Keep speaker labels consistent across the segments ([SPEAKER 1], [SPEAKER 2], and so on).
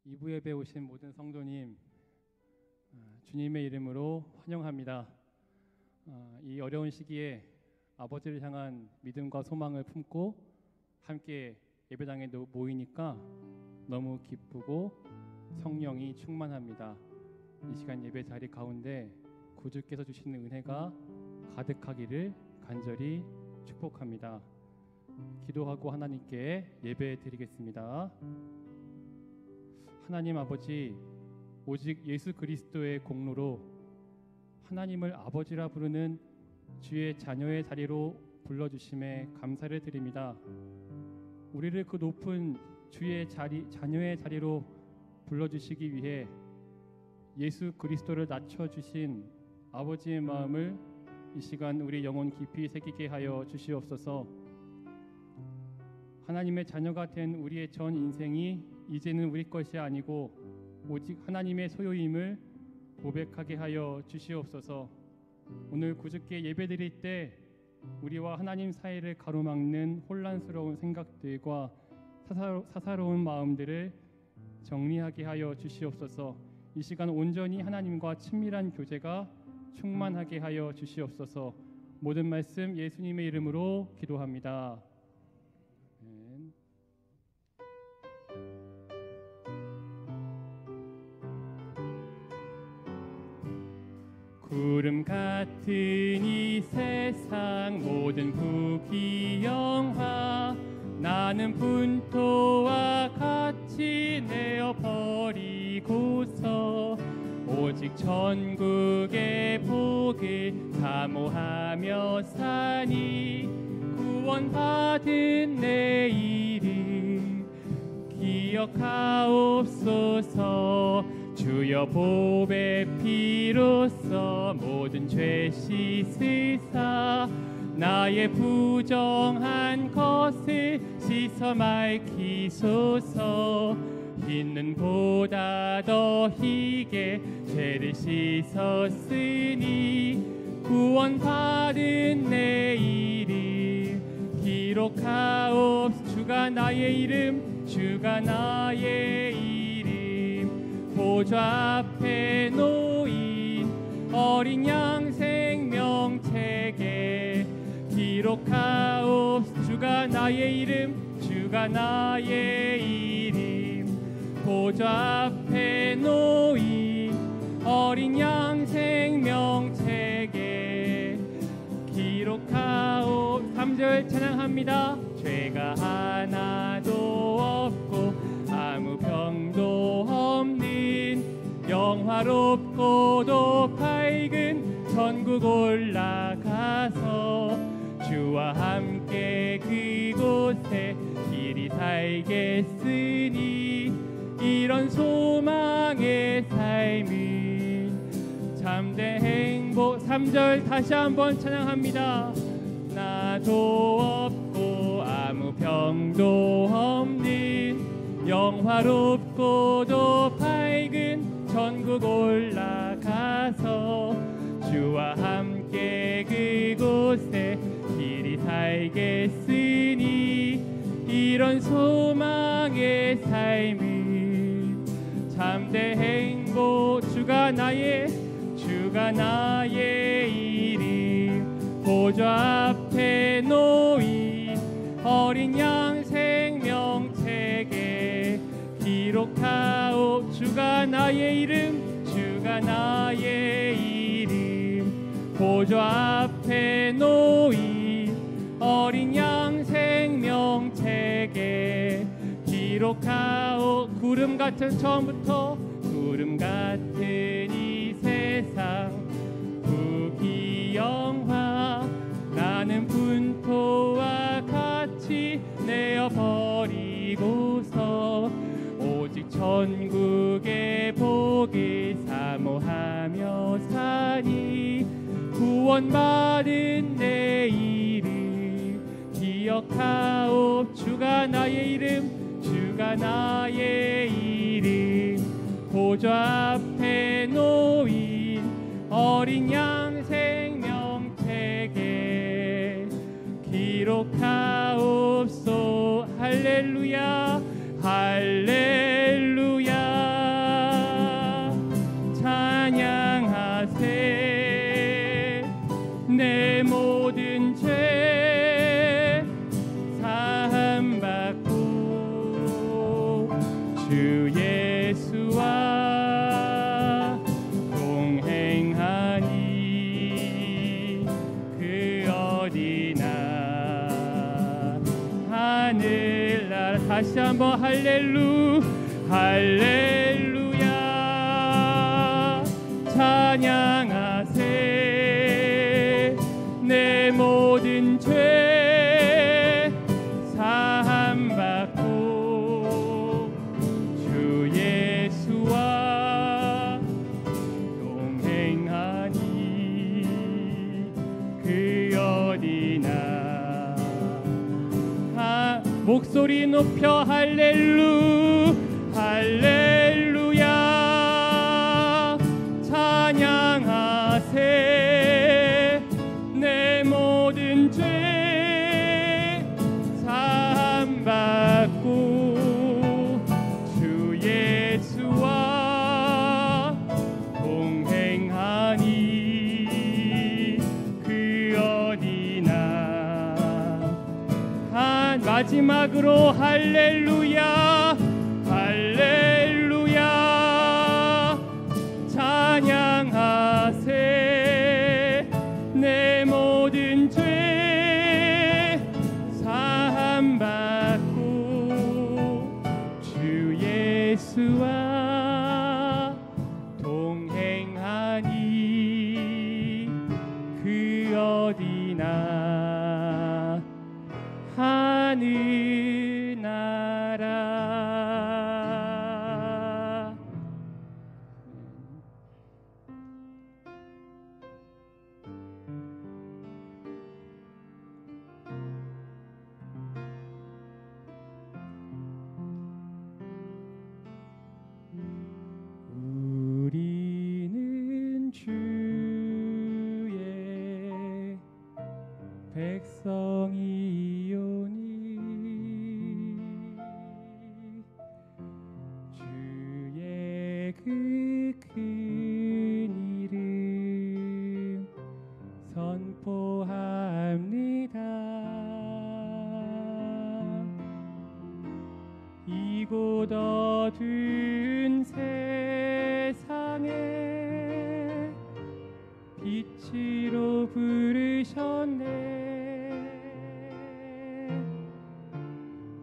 [SPEAKER 1] 2부 예배 오신 모든 성도님, 주님의 이름으로 환영합니다. 이 어려운 시기에 아버지를 향한 믿음과 소망을 품고 함께 예배당에 모이니까 너무 기쁘고 성령이 충만합니다. 이 시간 예배 자리 가운데 구주께서 주시는 은혜가 가득하기를 간절히 축복합니다. 기도하고 하나님께 예배 드리겠습니다. 하나님 아버지, 오직 예수 그리스도의 공로로 하나님을 아버지라 부르는 주의 자녀의 자리로 불러주심에 감사를 드립니다. 우리를 그 높은 주의 자녀의 자리로 불러주시기 위해 예수 그리스도를 낮춰주신 아버지의 마음을 이 시간 우리 영혼 깊이 새기게 하여 주시옵소서. 하나님의 자녀가 된 우리의 전 인생이 이제는 우리 것이 아니고 오직 하나님의 소유임을 고백하게 하여 주시옵소서. 오늘 구주께 예배드릴 때 우리와 하나님 사이를 가로막는 혼란스러운 생각들과 사사로운 마음들을 정리하게 하여 주시옵소서. 이 시간 온전히 하나님과 친밀한 교제가 충만하게 하여 주시옵소서. 모든 말씀 예수님의 이름으로 기도합니다. 구름 같은 이 세상 모든 부귀영화 나는 분토와 같이 내어버리고서 오직 천국의 복을 사모하며 사니 구원받은 내 이름 기억하옵소서. 주여 보배 피로써 모든 죄 씻으사 나의 부정한 것을 씻어 맑히소서. 흰 눈보다 더 희게 죄를 씻었으니 구원받은 내 이름 기록하옵소서. 주가 나의 이름, 주가 나의 이름 보좌 앞에 놓인 어린 양 생명책에 기록하옵소서. 주가 나의 이름, 주가 나의 이름 보좌 앞에 놓인 어린 양 생명책에 기록하옵소서. 3절 찬양합니다. 죄가 하나도 없고 아무 병도 없는 영화롭고도 밝은 천국 올라가서 주와 함께 그곳에 길이 살겠으니 이런 소망의 삶은 참된 행복. 3절 다시 한번 찬양합니다. 나도 없고 아무 병도 없는 영화롭고도 밝은 천국 올라가서 주와 함께 그곳에 길이 살겠으니 이런 소망의 삶은 참된 행복. 주가 나의 이름 보좌 앞에 놓인 어린 양 생명책에 기록하오. 주가 나의 이름, 주가 나의 이름 보좌 앞에 놓인 어린 양 생명책에 기록하오. 구름 같은 처음부터 구름 같은 이 세상 부귀영화 나는 분토와 같이 내어버리고서 오직 천국의 복을 사모하며 사니 구원받은 내 이름 기억하옵. 주가 나의 이름, 주가 나의 이름 보좌 앞에 놓인 어린 양 생명책에 기록하옵소. 할렐루야 할렐루야 하늘나라 다시 한번 할렐루야 찬양하세 내 모든 죄 사함받고 주 예수와 동행하니 그 어디나 목소리 높여 할렐루야 찬양하세 내 모든 죄 사함받고 주 예수와 동행하니 그 어디나 마지막으로 할렐루야 찬양하세 내 모든 죄 사함받고 주 예수와 동행하니 그 어디나 하늘나라. 우리는 주의 백성이오니 주의 그 큰 이름 선포합니다. 이곳 어두운 세상에 빛으로 부르셨네.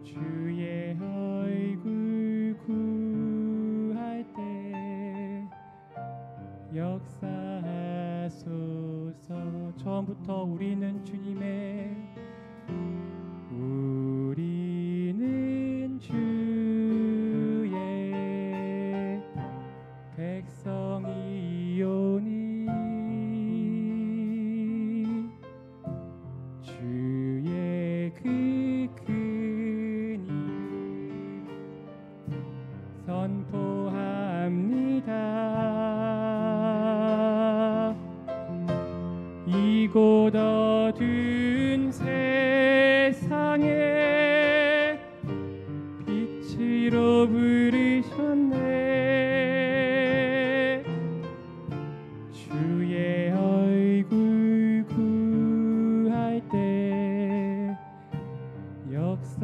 [SPEAKER 1] 주의 얼굴 구할 때 역사하소서. 처음부터 우리는 주님의 우리는 주의 백성이오니 주의 그 큰 이름 선포합니다. 이곳 어두운 세상에 빛으로 부르셨네. 주의 얼굴 구할 때 역사하소서.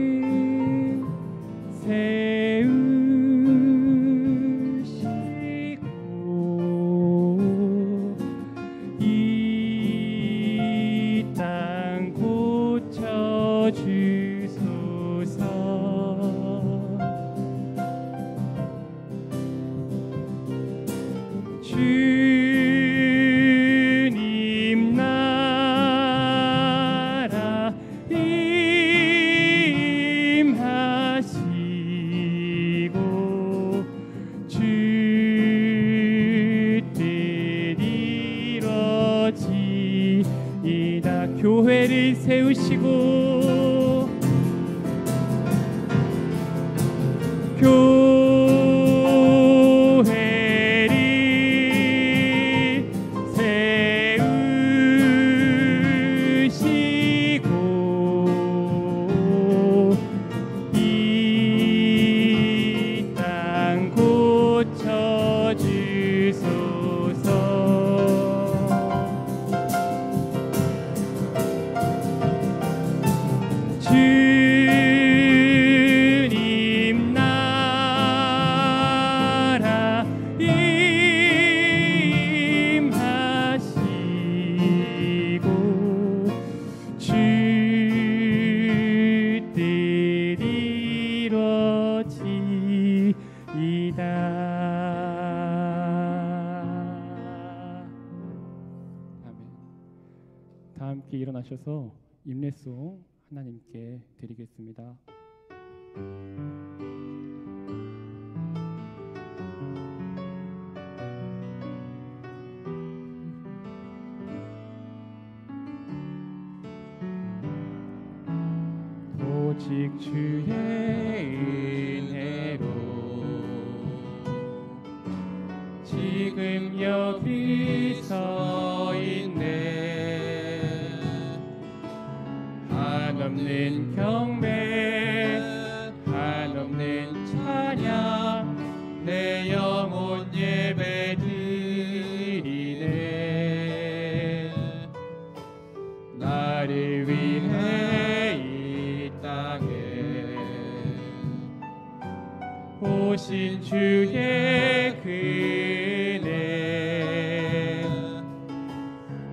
[SPEAKER 1] 교회를 세우시고 이 땅 고쳐주소서. 주님 나라 임하시고 주 뜻 이뤄지이다. 교회를 세우시고 교회를 세우시고 이 땅 고쳐주소서. 주님 나라 자유롭게 일어나셔서 임례송 하나님께 드리겠습니다. 오직 주의 은혜로 지금 여기 서 있네. 한없는 경배 한없는 찬양 내 영혼 예배 드리네. 나를 위해 이 땅에 오신 주의 은혜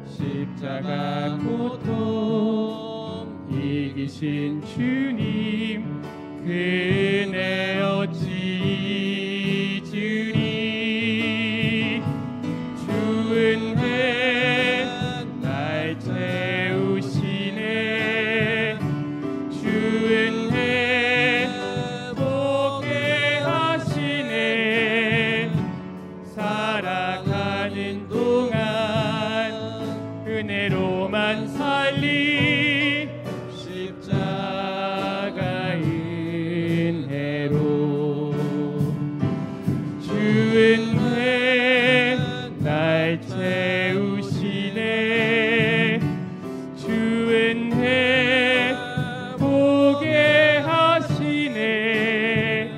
[SPEAKER 1] 십자가 고통 이기신 주님 그 은혜 어찌 잊으리. 주 은혜 날 채우시네. 주 은혜 보게 하시네. 살아가는 동안 은혜로만 살리. 십자가 은혜로 주 은혜 날 채우시네. 주 은혜 보게 하시네.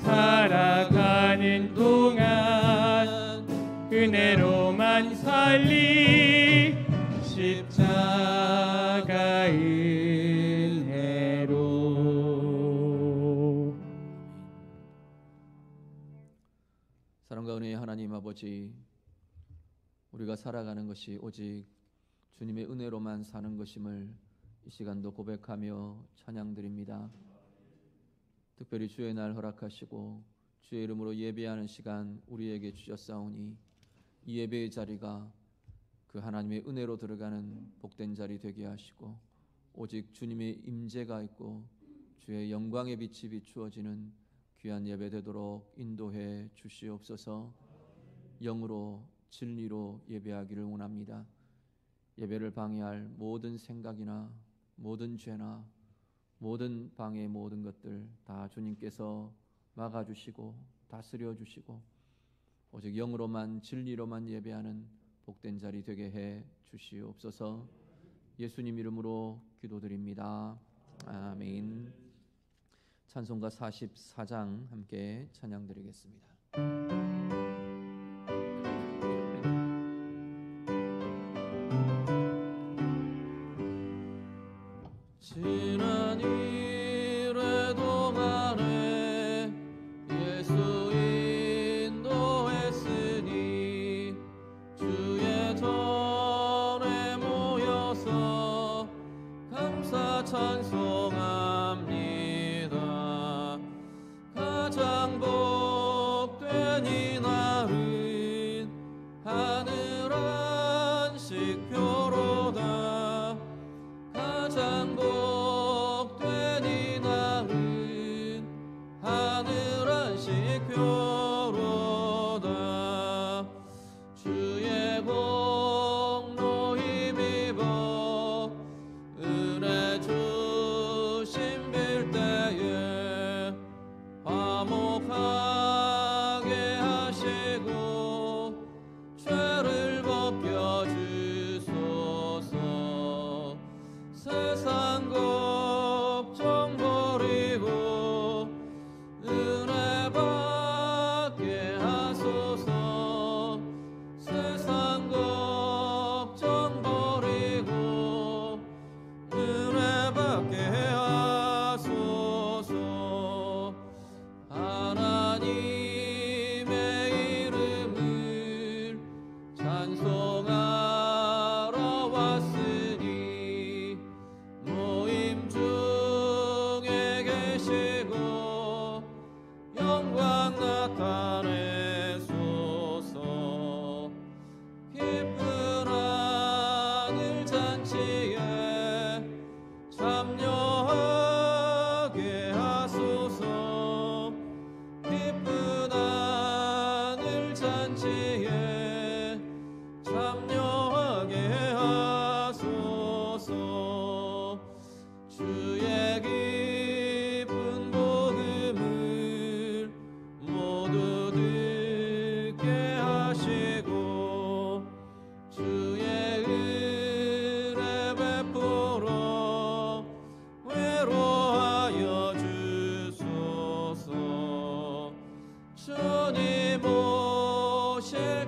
[SPEAKER 1] 살아가는 동안 은혜로만 살리. 십자가 은혜로.
[SPEAKER 2] 사랑과 은혜의 하나님 아버지, 우리가 살아가는 것이 오직 주님의 은혜로만 사는 것임을 이 시간도 고백하며 찬양드립니다. 특별히 주의 날 허락하시고 주의 이름으로 예배하는 시간 우리에게 주셨사오니 이 예배의 자리가 그 하나님의 은혜로 들어가는 복된 자리 되게 하시고 오직 주님의 임재가 있고 주의 영광의 빛이 비추어지는 귀한 예배 되도록 인도해 주시옵소서. 영으로 진리로 예배하기를 원합니다. 예배를 방해할 모든 생각이나 모든 죄나 모든 방해 모든 것들 다 주님께서 막아주시고 다스려 주시고 오직 영으로만 진리로만 예배하는 복된 자리 되게 해 주시옵소서. 예수님 이름으로 기도드립니다. 아멘. 찬송가 44장 함께 찬양드리겠습니다. 지난 일회 동안에 예수 인도했으니 주의 전에 모여서 감사 찬송합니다. 가장 복된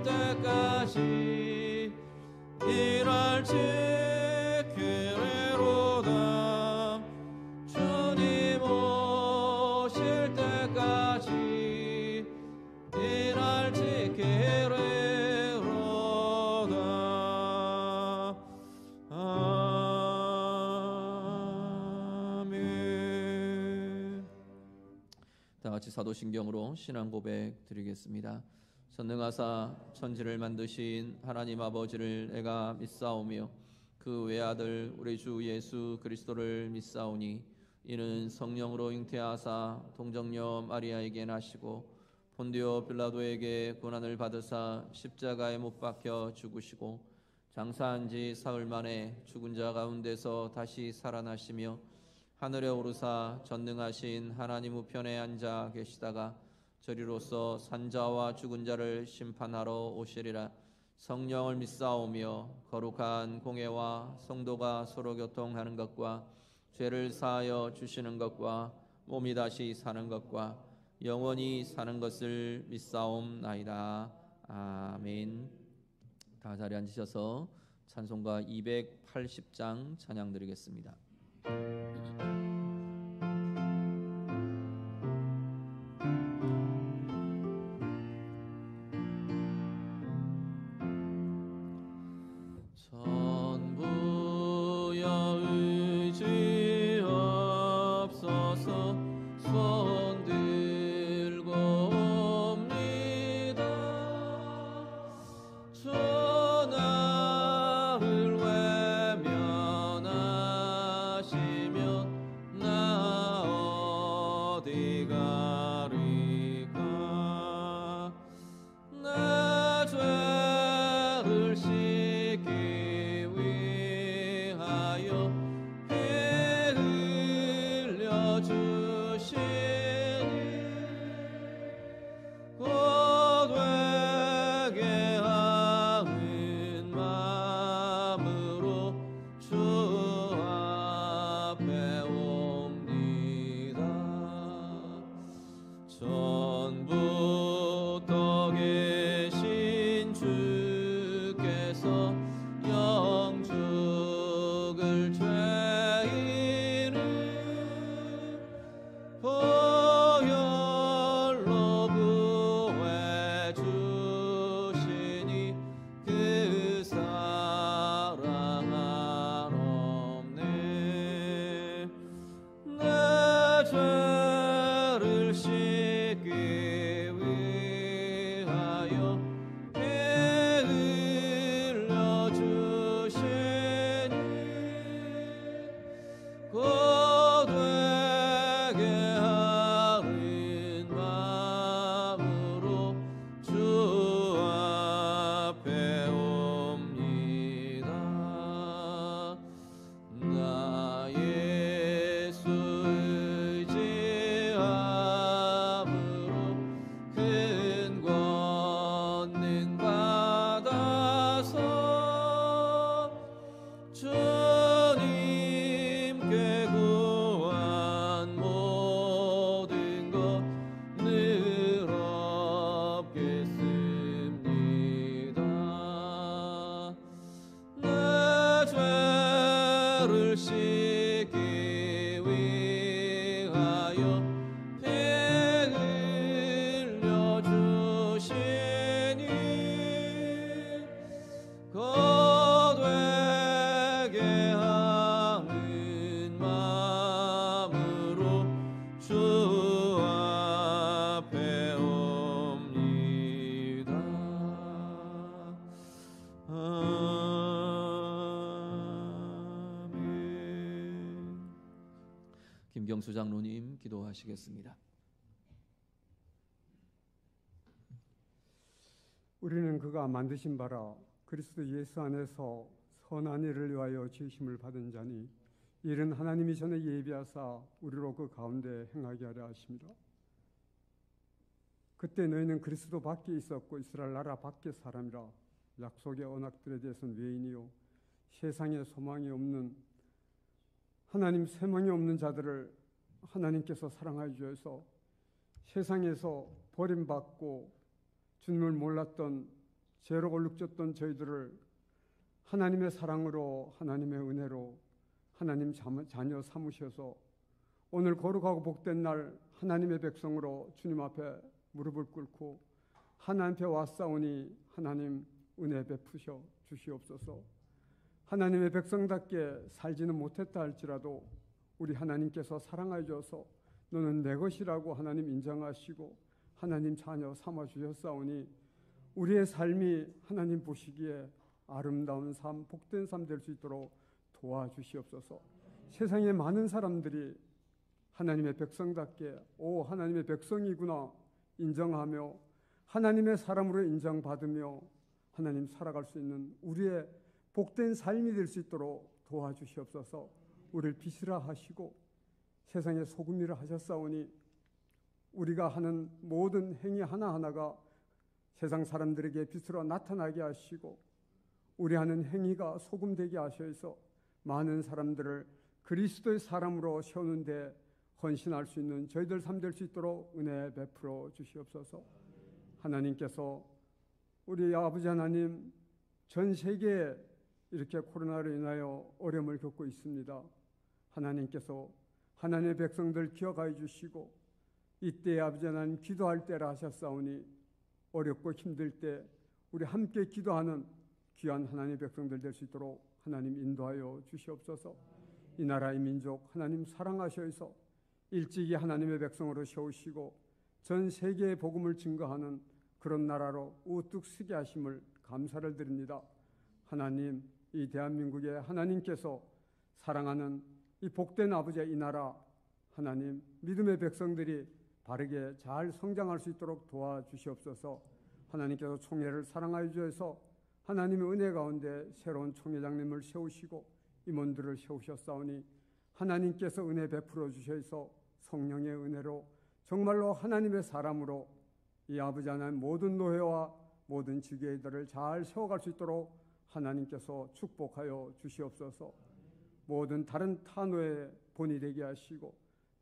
[SPEAKER 2] 때까지 이날 지키리로다. 주님 오실 때까지 이날 지키리로다. 아멘. 다 같이 사도신경으로 신앙 고백 드리겠습니다. 전능하사 천지를 만드신 하나님 아버지를 내가 믿사오며 그 외아들 우리 주 예수 그리스도를 믿사오니 이는 성령으로 잉태하사 동정녀 마리아에게 나시고 본디오 빌라도에게 고난을 받으사 십자가에 못 박혀 죽으시고 장사한 지 사흘 만에 죽은 자 가운데서 다시 살아나시며 하늘에 오르사 전능하신 하나님 우편에 앉아 계시다가 저리로서 산자와 죽은 자를 심판하러 오시리라. 성령을 믿사오며 거룩한 공회와 성도가 서로 교통하는 것과 죄를 사하여 주시는 것과 몸이 다시 사는 것과 영원히 사는 것을 믿사옵나이다. 아멘. 다 자리에 앉으셔서 찬송가 280장 찬양 드리겠습니다. 김경수 장로님 기도하시겠습니다.
[SPEAKER 3] 우리는 그가 만드신 바라 그리스도 예수 안에서 선한 일을 위하여 지으심을 받은 자니 이는 하나님이 전에 예비하사 우리로 그 가운데 행하게 하려 하심이라. 그때 너희는 그리스도 밖에 있었고 이스라엘 나라 밖의 사람이라. 약속의 언약들에 대해서는 외인이요 세상에 소망이 없는 하나님 소망이 없는 자들을 하나님께서 사랑하여 주셔서 세상에서 버림받고 주님을 몰랐던 죄로 얼룩졌던 저희들을 하나님의 사랑으로, 하나님의 은혜로 하나님 자녀 삼으셔서 오늘 거룩하고 복된 날 하나님의 백성으로 주님 앞에 무릎을 꿇고 하나님 앞에 왔사오니 하나님 은혜 베푸셔 주시옵소서. 하나님의 백성답게 살지는 못했다 할지라도 우리 하나님께서 사랑하여 줘서 너는 내 것이라고 하나님 인정하시고 하나님 자녀 삼아 주셨사오니 우리의 삶이 하나님 보시기에 아름다운 삶, 복된 삶 될 수 있도록 도와주시옵소서. 세상에 많은 사람들이 하나님의 백성답게 하나님의 백성이구나 인정하며 하나님의 사람으로 인정받으며 하나님 살아갈 수 있는 우리의 복된 삶이 될 수 있도록 도와주시옵소서. 우리를 빛이라 하시고 세상의 소금이라 하셨사오니 우리가 하는 모든 행위 하나하나가 세상 사람들에게 빛으로 나타나게 하시고 우리 하는 행위가 소금 되게 하셔서 많은 사람들을 그리스도의 사람으로 세우는데 헌신할 수 있는 저희들 삶 될 수 있도록 은혜 베풀어 주시옵소서. 하나님께서 우리 아버지 하나님 전 세계에 이렇게 코로나로 인하여 어려움을 겪고 있습니다. 하나님께서 하나님의 백성들 기억하여 주시고 이때 아버지 하나님 기도할 때라 하셨사오니 어렵고 힘들 때 우리 함께 기도하는 귀한 하나님의 백성들 될 수 있도록 하나님 인도하여 주시옵소서. 이 나라의 민족 하나님 사랑하셔서 일찍이 하나님의 백성으로 세우시고 전 세계의 복음을 증거하는 그런 나라로 우뚝 서게 하심을 감사를 드립니다. 하나님, 이 대한민국에 하나님께서 사랑하는 이 복된 아버지의 이 나라 하나님 믿음의 백성들이 바르게 잘 성장할 수 있도록 도와주시옵소서. 하나님께서 총회를 사랑하여 주셔서 하나님의 은혜 가운데 새로운 총회장님을 세우시고 임원들을 세우셨사오니 하나님께서 은혜 베풀어 주셔서 성령의 은혜로 정말로 하나님의 사람으로 이 아버지 하나님 모든 노회와 모든 지교회들을 잘 세워갈 수 있도록 하나님께서 축복하여 주시옵소서. 모든 다른 타노의 본이 되게 하시고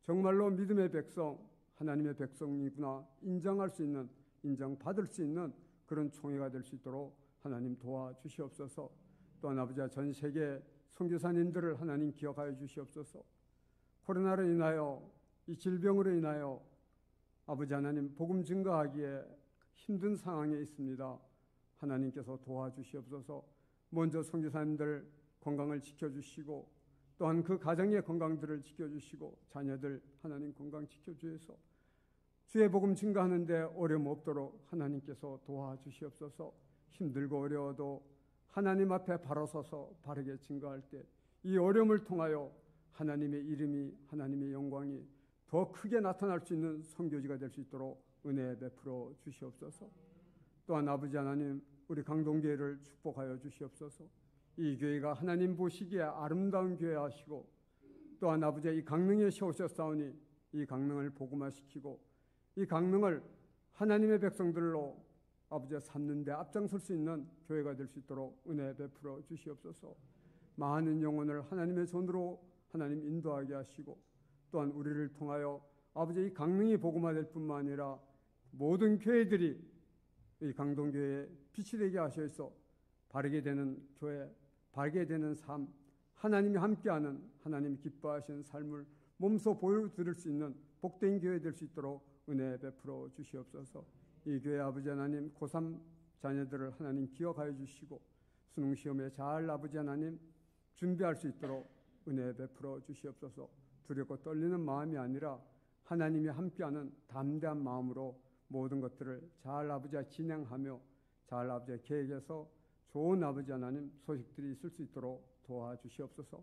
[SPEAKER 3] 정말로 믿음의 백성 하나님의 백성이구나 인정할 수 있는 인정받을 수 있는 그런 총회가 될 수 있도록 하나님 도와주시옵소서. 또한 아버지와 전 세계 선교사님들을 하나님 기억하여 주시옵소서. 코로나로 인하여 이 질병으로 인하여 아버지 하나님 복음 증거하기에 힘든 상황에 있습니다. 하나님께서 도와주시옵소서. 먼저 선교사님들 건강을 지켜주시고 또한 그 가정의 건강들을 지켜주시고 자녀들 하나님 건강 지켜주셔서 주의 복음 증거하는데 어려움 없도록 하나님께서 도와주시옵소서. 힘들고 어려워도 하나님 앞에 바로 서서 바르게 증거할 때 이 어려움을 통하여 하나님의 이름이 하나님의 영광이 더 크게 나타날 수 있는 선교지가 될 수 있도록 은혜 베풀어 주시옵소서. 또한 아버지 하나님 우리 강동교회를 축복하여 주시옵소서. 이 교회가 하나님 보시기에 아름다운 교회 하시고 또한 아버지의 이 강릉에 세우셨사오니 이 강릉을 복음화시키고 이 강릉을 하나님의 백성들로 아버지가 삼는 데 앞장설 수 있는 교회가 될 수 있도록 은혜 베풀어 주시옵소서. 많은 영혼을 하나님의 손으로 하나님 인도하게 하시고 또한 우리를 통하여 아버지 이 강릉이 복음화될 뿐만 아니라 모든 교회들이 이 강동교회에 빛이 되게 하셔서 바르게 되는 교회, 바르게 되는 삶, 하나님이 함께하는 하나님이 기뻐하시는 삶을 몸소 보여드릴 수 있는 복된 교회 될 수 있도록 은혜 베풀어 주시옵소서. 이 교회 아버지 하나님 고3 자녀들을 하나님 기억하여 주시고 수능시험에 잘 아버지 하나님 준비할 수 있도록 은혜 베풀어 주시옵소서. 두렵고 떨리는 마음이 아니라 하나님이 함께하는 담대한 마음으로 모든 것들을 잘 아버지와 진행하며 잘 아버지의 계획에서 좋은 아버지 하나님 소식들이 있을 수 있도록 도와주시옵소서.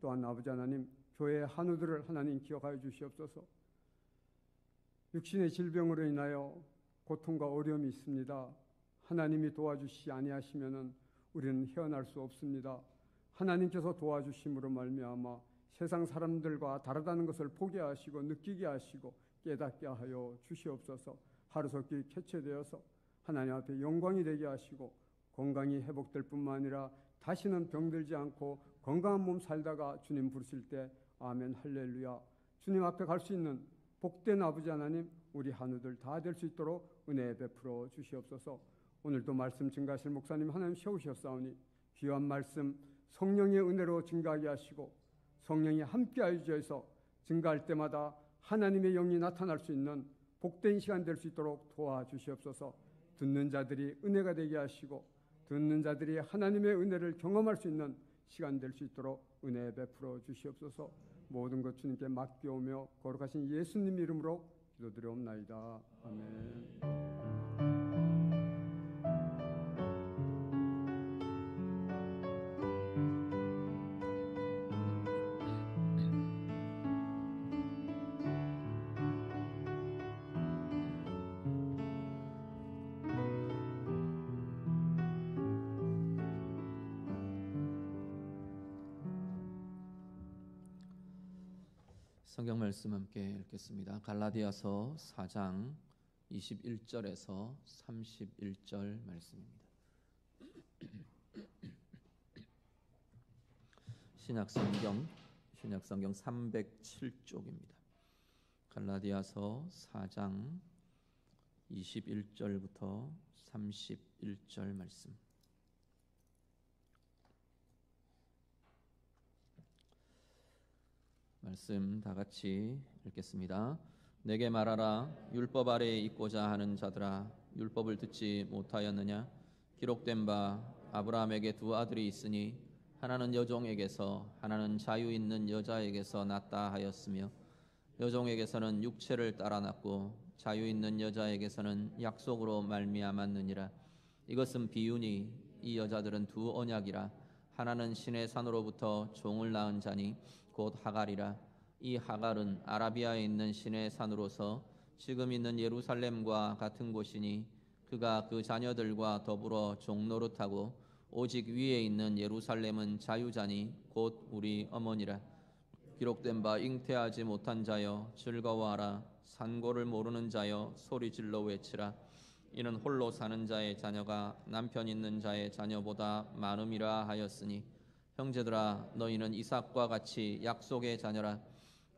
[SPEAKER 3] 또한 아버지 하나님 교회의 한우들을 하나님 기억하여 주시옵소서. 육신의 질병으로 인하여 고통과 어려움이 있습니다. 하나님이 도와주시지 아니하시면은 우리는 헤어날 수 없습니다. 하나님께서 도와주심으로 말미암아 세상 사람들과 다르다는 것을 보게 하시고 느끼게 하시고 깨닫게 하여 주시옵소서. 하루속히 캐치되어서 하나님 앞에 영광이 되게 하시고 건강이 회복될 뿐만 아니라 다시는 병들지 않고 건강한 몸 살다가 주님 부르실 때 아멘 할렐루야 주님 앞에 갈 수 있는 복된 아버지 하나님 우리 한우들 다 될 수 있도록 은혜 베풀어 주시옵소서. 오늘도 말씀 증가하실 목사님 하나님 세우셨사오니 귀한 말씀 성령의 은혜로 증가하게 하시고 성령이 함께하여 주셔서 증가할 때마다 하나님의 영이 나타날 수 있는 복된 시간 될 수 있도록 도와주시옵소서. 듣는 자들이 은혜가 되게 하시고 듣는 자들이 하나님의 은혜를 경험할 수 있는 시간 될 수 있도록 은혜 베풀어 주시옵소서. 모든 것 주님께 맡겨오며 거룩하신 예수님 이름으로 기도드려옵나이다. 아멘.
[SPEAKER 2] 성경 말씀 함께 읽겠습니다. 갈라디아서 4장 21절에서 31절 말씀입니다. 신약성경 307쪽입니다. 갈라디아서 4장 21절부터 31절 말씀. 말씀 다 같이 읽겠습니다. 내게 말하라. 율법 아래에 있고자 하는 자들아, 율법을 듣지 못하였느냐? 기록된 바 아브라함에게 두 아들이 있으니 하나는 여종에게서 하나는 자유 있는 여자에게서 났다 하였으며 여종에게서는 육체를 따라 났고 자유 있는 여자에게서는 약속으로 말미암았느니라. 이것은 비유니 이 여자들은 두 언약이라. 하나는 신의 산으로부터 종을 낳은 자니 곧 하갈이라. 이 하갈은 아라비아에 있는 신의 산으로서 지금 있는 예루살렘과 같은 곳이니 그가 그 자녀들과 더불어 종노릇하고 오직 위에 있는 예루살렘은 자유자니 곧 우리 어머니라. 기록된 바 잉태하지 못한 자여 즐거워하라. 산고를 모르는 자여 소리질러 외치라. 이는 홀로 사는 자의 자녀가 남편 있는 자의 자녀보다 많음이라 하였으니 형제들아, 너희는 이삭과 같이 약속의 자녀라.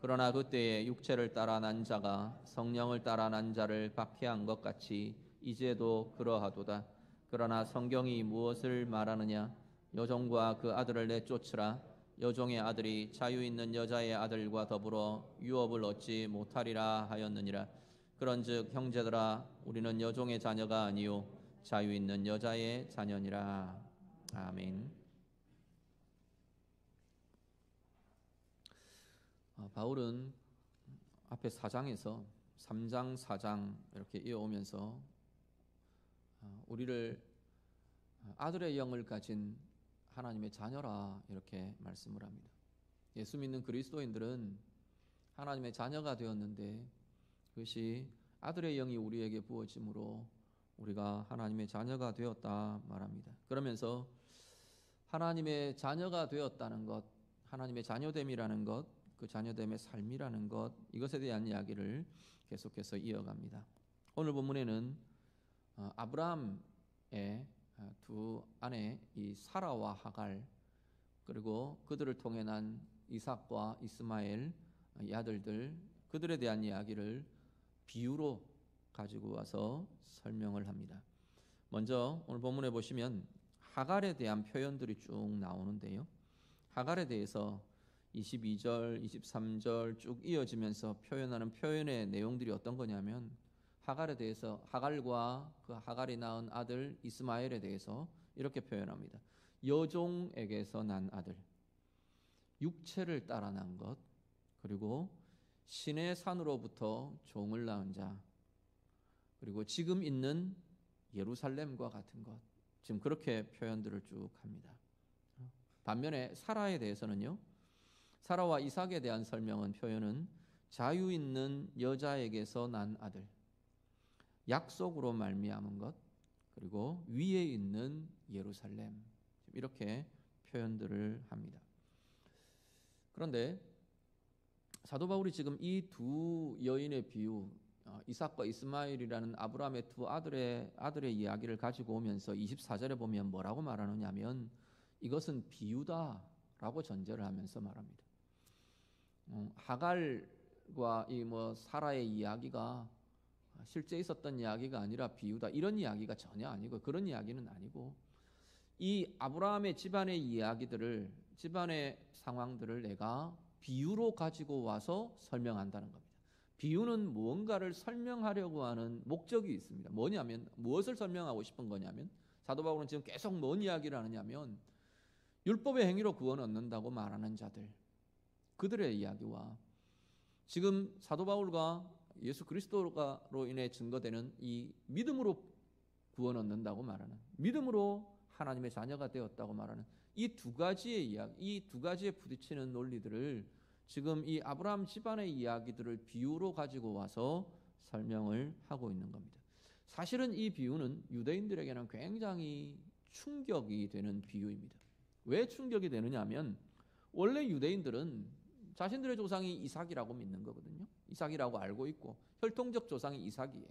[SPEAKER 2] 그러나 그때에 육체를 따라 난 자가 성령을 따라 난 자를 박해한 것 같이 이제도 그러하도다. 그러나 성경이 무엇을 말하느냐? 여종과 그 아들을 내쫓으라. 여종의 아들이 자유 있는 여자의 아들과 더불어 유업을 얻지 못하리라 하였느니라. 그런즉 형제들아, 우리는 여종의 자녀가 아니요 자유 있는 여자의 자녀니라. 아멘. 바울은 앞에 4장에서 3장, 4장 이렇게 이어오면서 우리를 아들의 영을 가진 하나님의 자녀라 이렇게 말씀을 합니다. 예수 믿는 그리스도인들은 하나님의 자녀가 되었는데 그것이 아들의 영이 우리에게 부어짐으로 우리가 하나님의 자녀가 되었다 말합니다. 그러면서 하나님의 자녀가 되었다는 것, 하나님의 자녀됨이라는 것, 그 자녀됨의 삶이라는 것, 이것에 대한 이야기를 계속해서 이어갑니다. 오늘 본문에는 아브라함의 두 아내 이 사라와 하갈, 그리고 그들을 통해 난 이삭과 이스마엘 이 아들들, 그들에 대한 이야기를 비유로 가지고 와서 설명을 합니다. 먼저 오늘 본문에 보시면 하갈에 대한 표현들이 쭉 나오는데요. 하갈에 대해서 22절, 23절 쭉 이어지면서 표현하는 표현의 내용들이 어떤 거냐면 하갈에 대해서 하갈과 그 하갈이 낳은 아들 이스마엘에 대해서 이렇게 표현합니다. 여종에게서 난 아들, 육체를 따라 난 것, 그리고 신의 산으로부터 종을 낳은 자, 그리고 지금 있는 예루살렘과 같은 것, 지금 그렇게 표현들을 쭉 합니다. 반면에 사라에 대해서는요, 사라와 이삭에 대한 설명은 표현은 자유 있는 여자에게서 난 아들, 약속으로 말미암은 것, 그리고 위에 있는 예루살렘, 이렇게 표현들을 합니다. 그런데 사도 바울이 지금 이 두 여인의 비유, 이삭과 이스마엘이라는 아브라함의 두 아들의 이야기를 가지고 오면서 24절에 보면 뭐라고 말하느냐면 이것은 비유다라고 전제를 하면서 말합니다. 하갈과 이 사라의 이야기가 실제 있었던 이야기가 아니라 비유다, 이런 이야기가 전혀 아니고, 그런 이야기는 아니고, 이 아브라함의 집안의 이야기들을, 집안의 상황들을 내가 비유로 가지고 와서 설명한다는 겁니다. 비유는 무언가를 설명하려고 하는 목적이 있습니다. 뭐냐면, 무엇을 설명하고 싶은 거냐면, 사도 바울은 지금 계속 뭔 이야기를 하느냐면, 율법의 행위로 구원 얻는다고 말하는 자들, 그들의 이야기와 지금 사도 바울과 예수 그리스도로 인해 증거되는 이 믿음으로 구원 얻는다고 말하는, 믿음으로 하나님의 자녀가 되었다고 말하는 이 두 가지의 이야기, 이 두 가지에 부딪히는 논리들을 지금 이 아브라함 집안의 이야기들을 비유로 가지고 와서 설명을 하고 있는 겁니다. 사실은 이 비유는 유대인들에게는 굉장히 충격이 되는 비유입니다. 왜 충격이 되느냐 하면, 원래 유대인들은 자신들의 조상이 이삭이라고 믿는 거거든요. 이삭이라고 알고 있고, 혈통적 조상이 이삭이에요.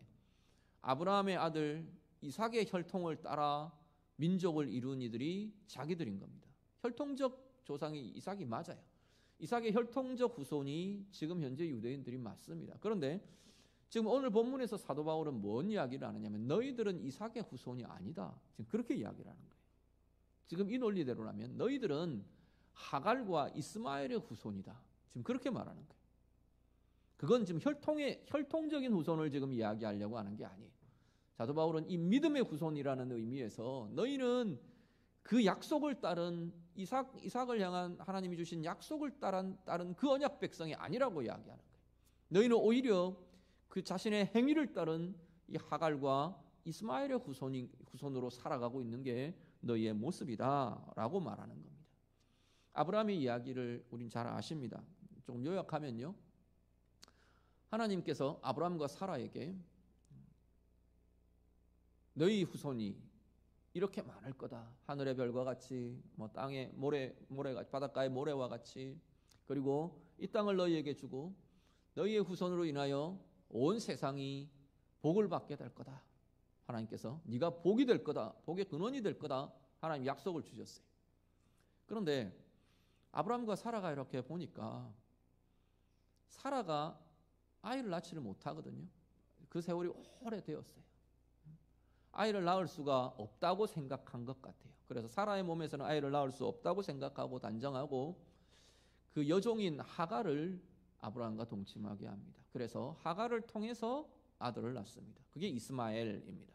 [SPEAKER 2] 아브라함의 아들 이삭의 혈통을 따라 민족을 이룬 이들이 자기들인 겁니다. 혈통적 조상이 이삭이 맞아요. 이삭의 혈통적 후손이 지금 현재 유대인들이 맞습니다. 그런데 지금 오늘 본문에서 사도 바울은 뭔 이야기를 하느냐면, 너희들은 이삭의 후손이 아니다, 지금 그렇게 이야기를 하는 거예요. 지금 이 논리대로라면 너희들은 하갈과 이스마엘의 후손이다, 지금 그렇게 말하는 거예요. 그건 지금 혈통적인 후손을 지금 이야기하려고 하는 게 아니에요. 사도 바울은 이 믿음의 후손이라는 의미에서 너희는 그 약속을 따른 이삭을 향한 하나님이 주신 약속을 따른 그 언약 백성이 아니라고 이야기하는 거예요. 너희는 오히려 그 자신의 행위를 따른 이 하갈과 이스마엘의 후손으로 살아가고 있는 게 너희의 모습이다라고 말하는 겁니다. 아브라함의 이야기를 우린 잘 아십니다. 조금 요약하면요, 하나님께서 아브라함과 사라에게 너희 후손이 이렇게 많을 거다, 하늘의 별과 같이, 땅의 모래가 바닷가의 모래와 같이, 그리고 이 땅을 너희에게 주고 너희의 후손으로 인하여 온 세상이 복을 받게 될 거다. 하나님께서 네가 복이 될 거다, 복의 근원이 될 거다, 하나님 약속을 주셨어요. 그런데 아브라함과 사라가 이렇게 보니까 사라가 아이를 낳지를 못하거든요. 그 세월이 오래되었어요. 아이를 낳을 수가 없다고 생각한 것 같아요. 그래서 사라의 몸에서는 아이를 낳을 수 없다고 생각하고 단정하고 그 여종인 하갈을 아브라함과 동침하게 합니다. 그래서 하갈을 통해서 아들을 낳습니다. 그게 이스마엘입니다.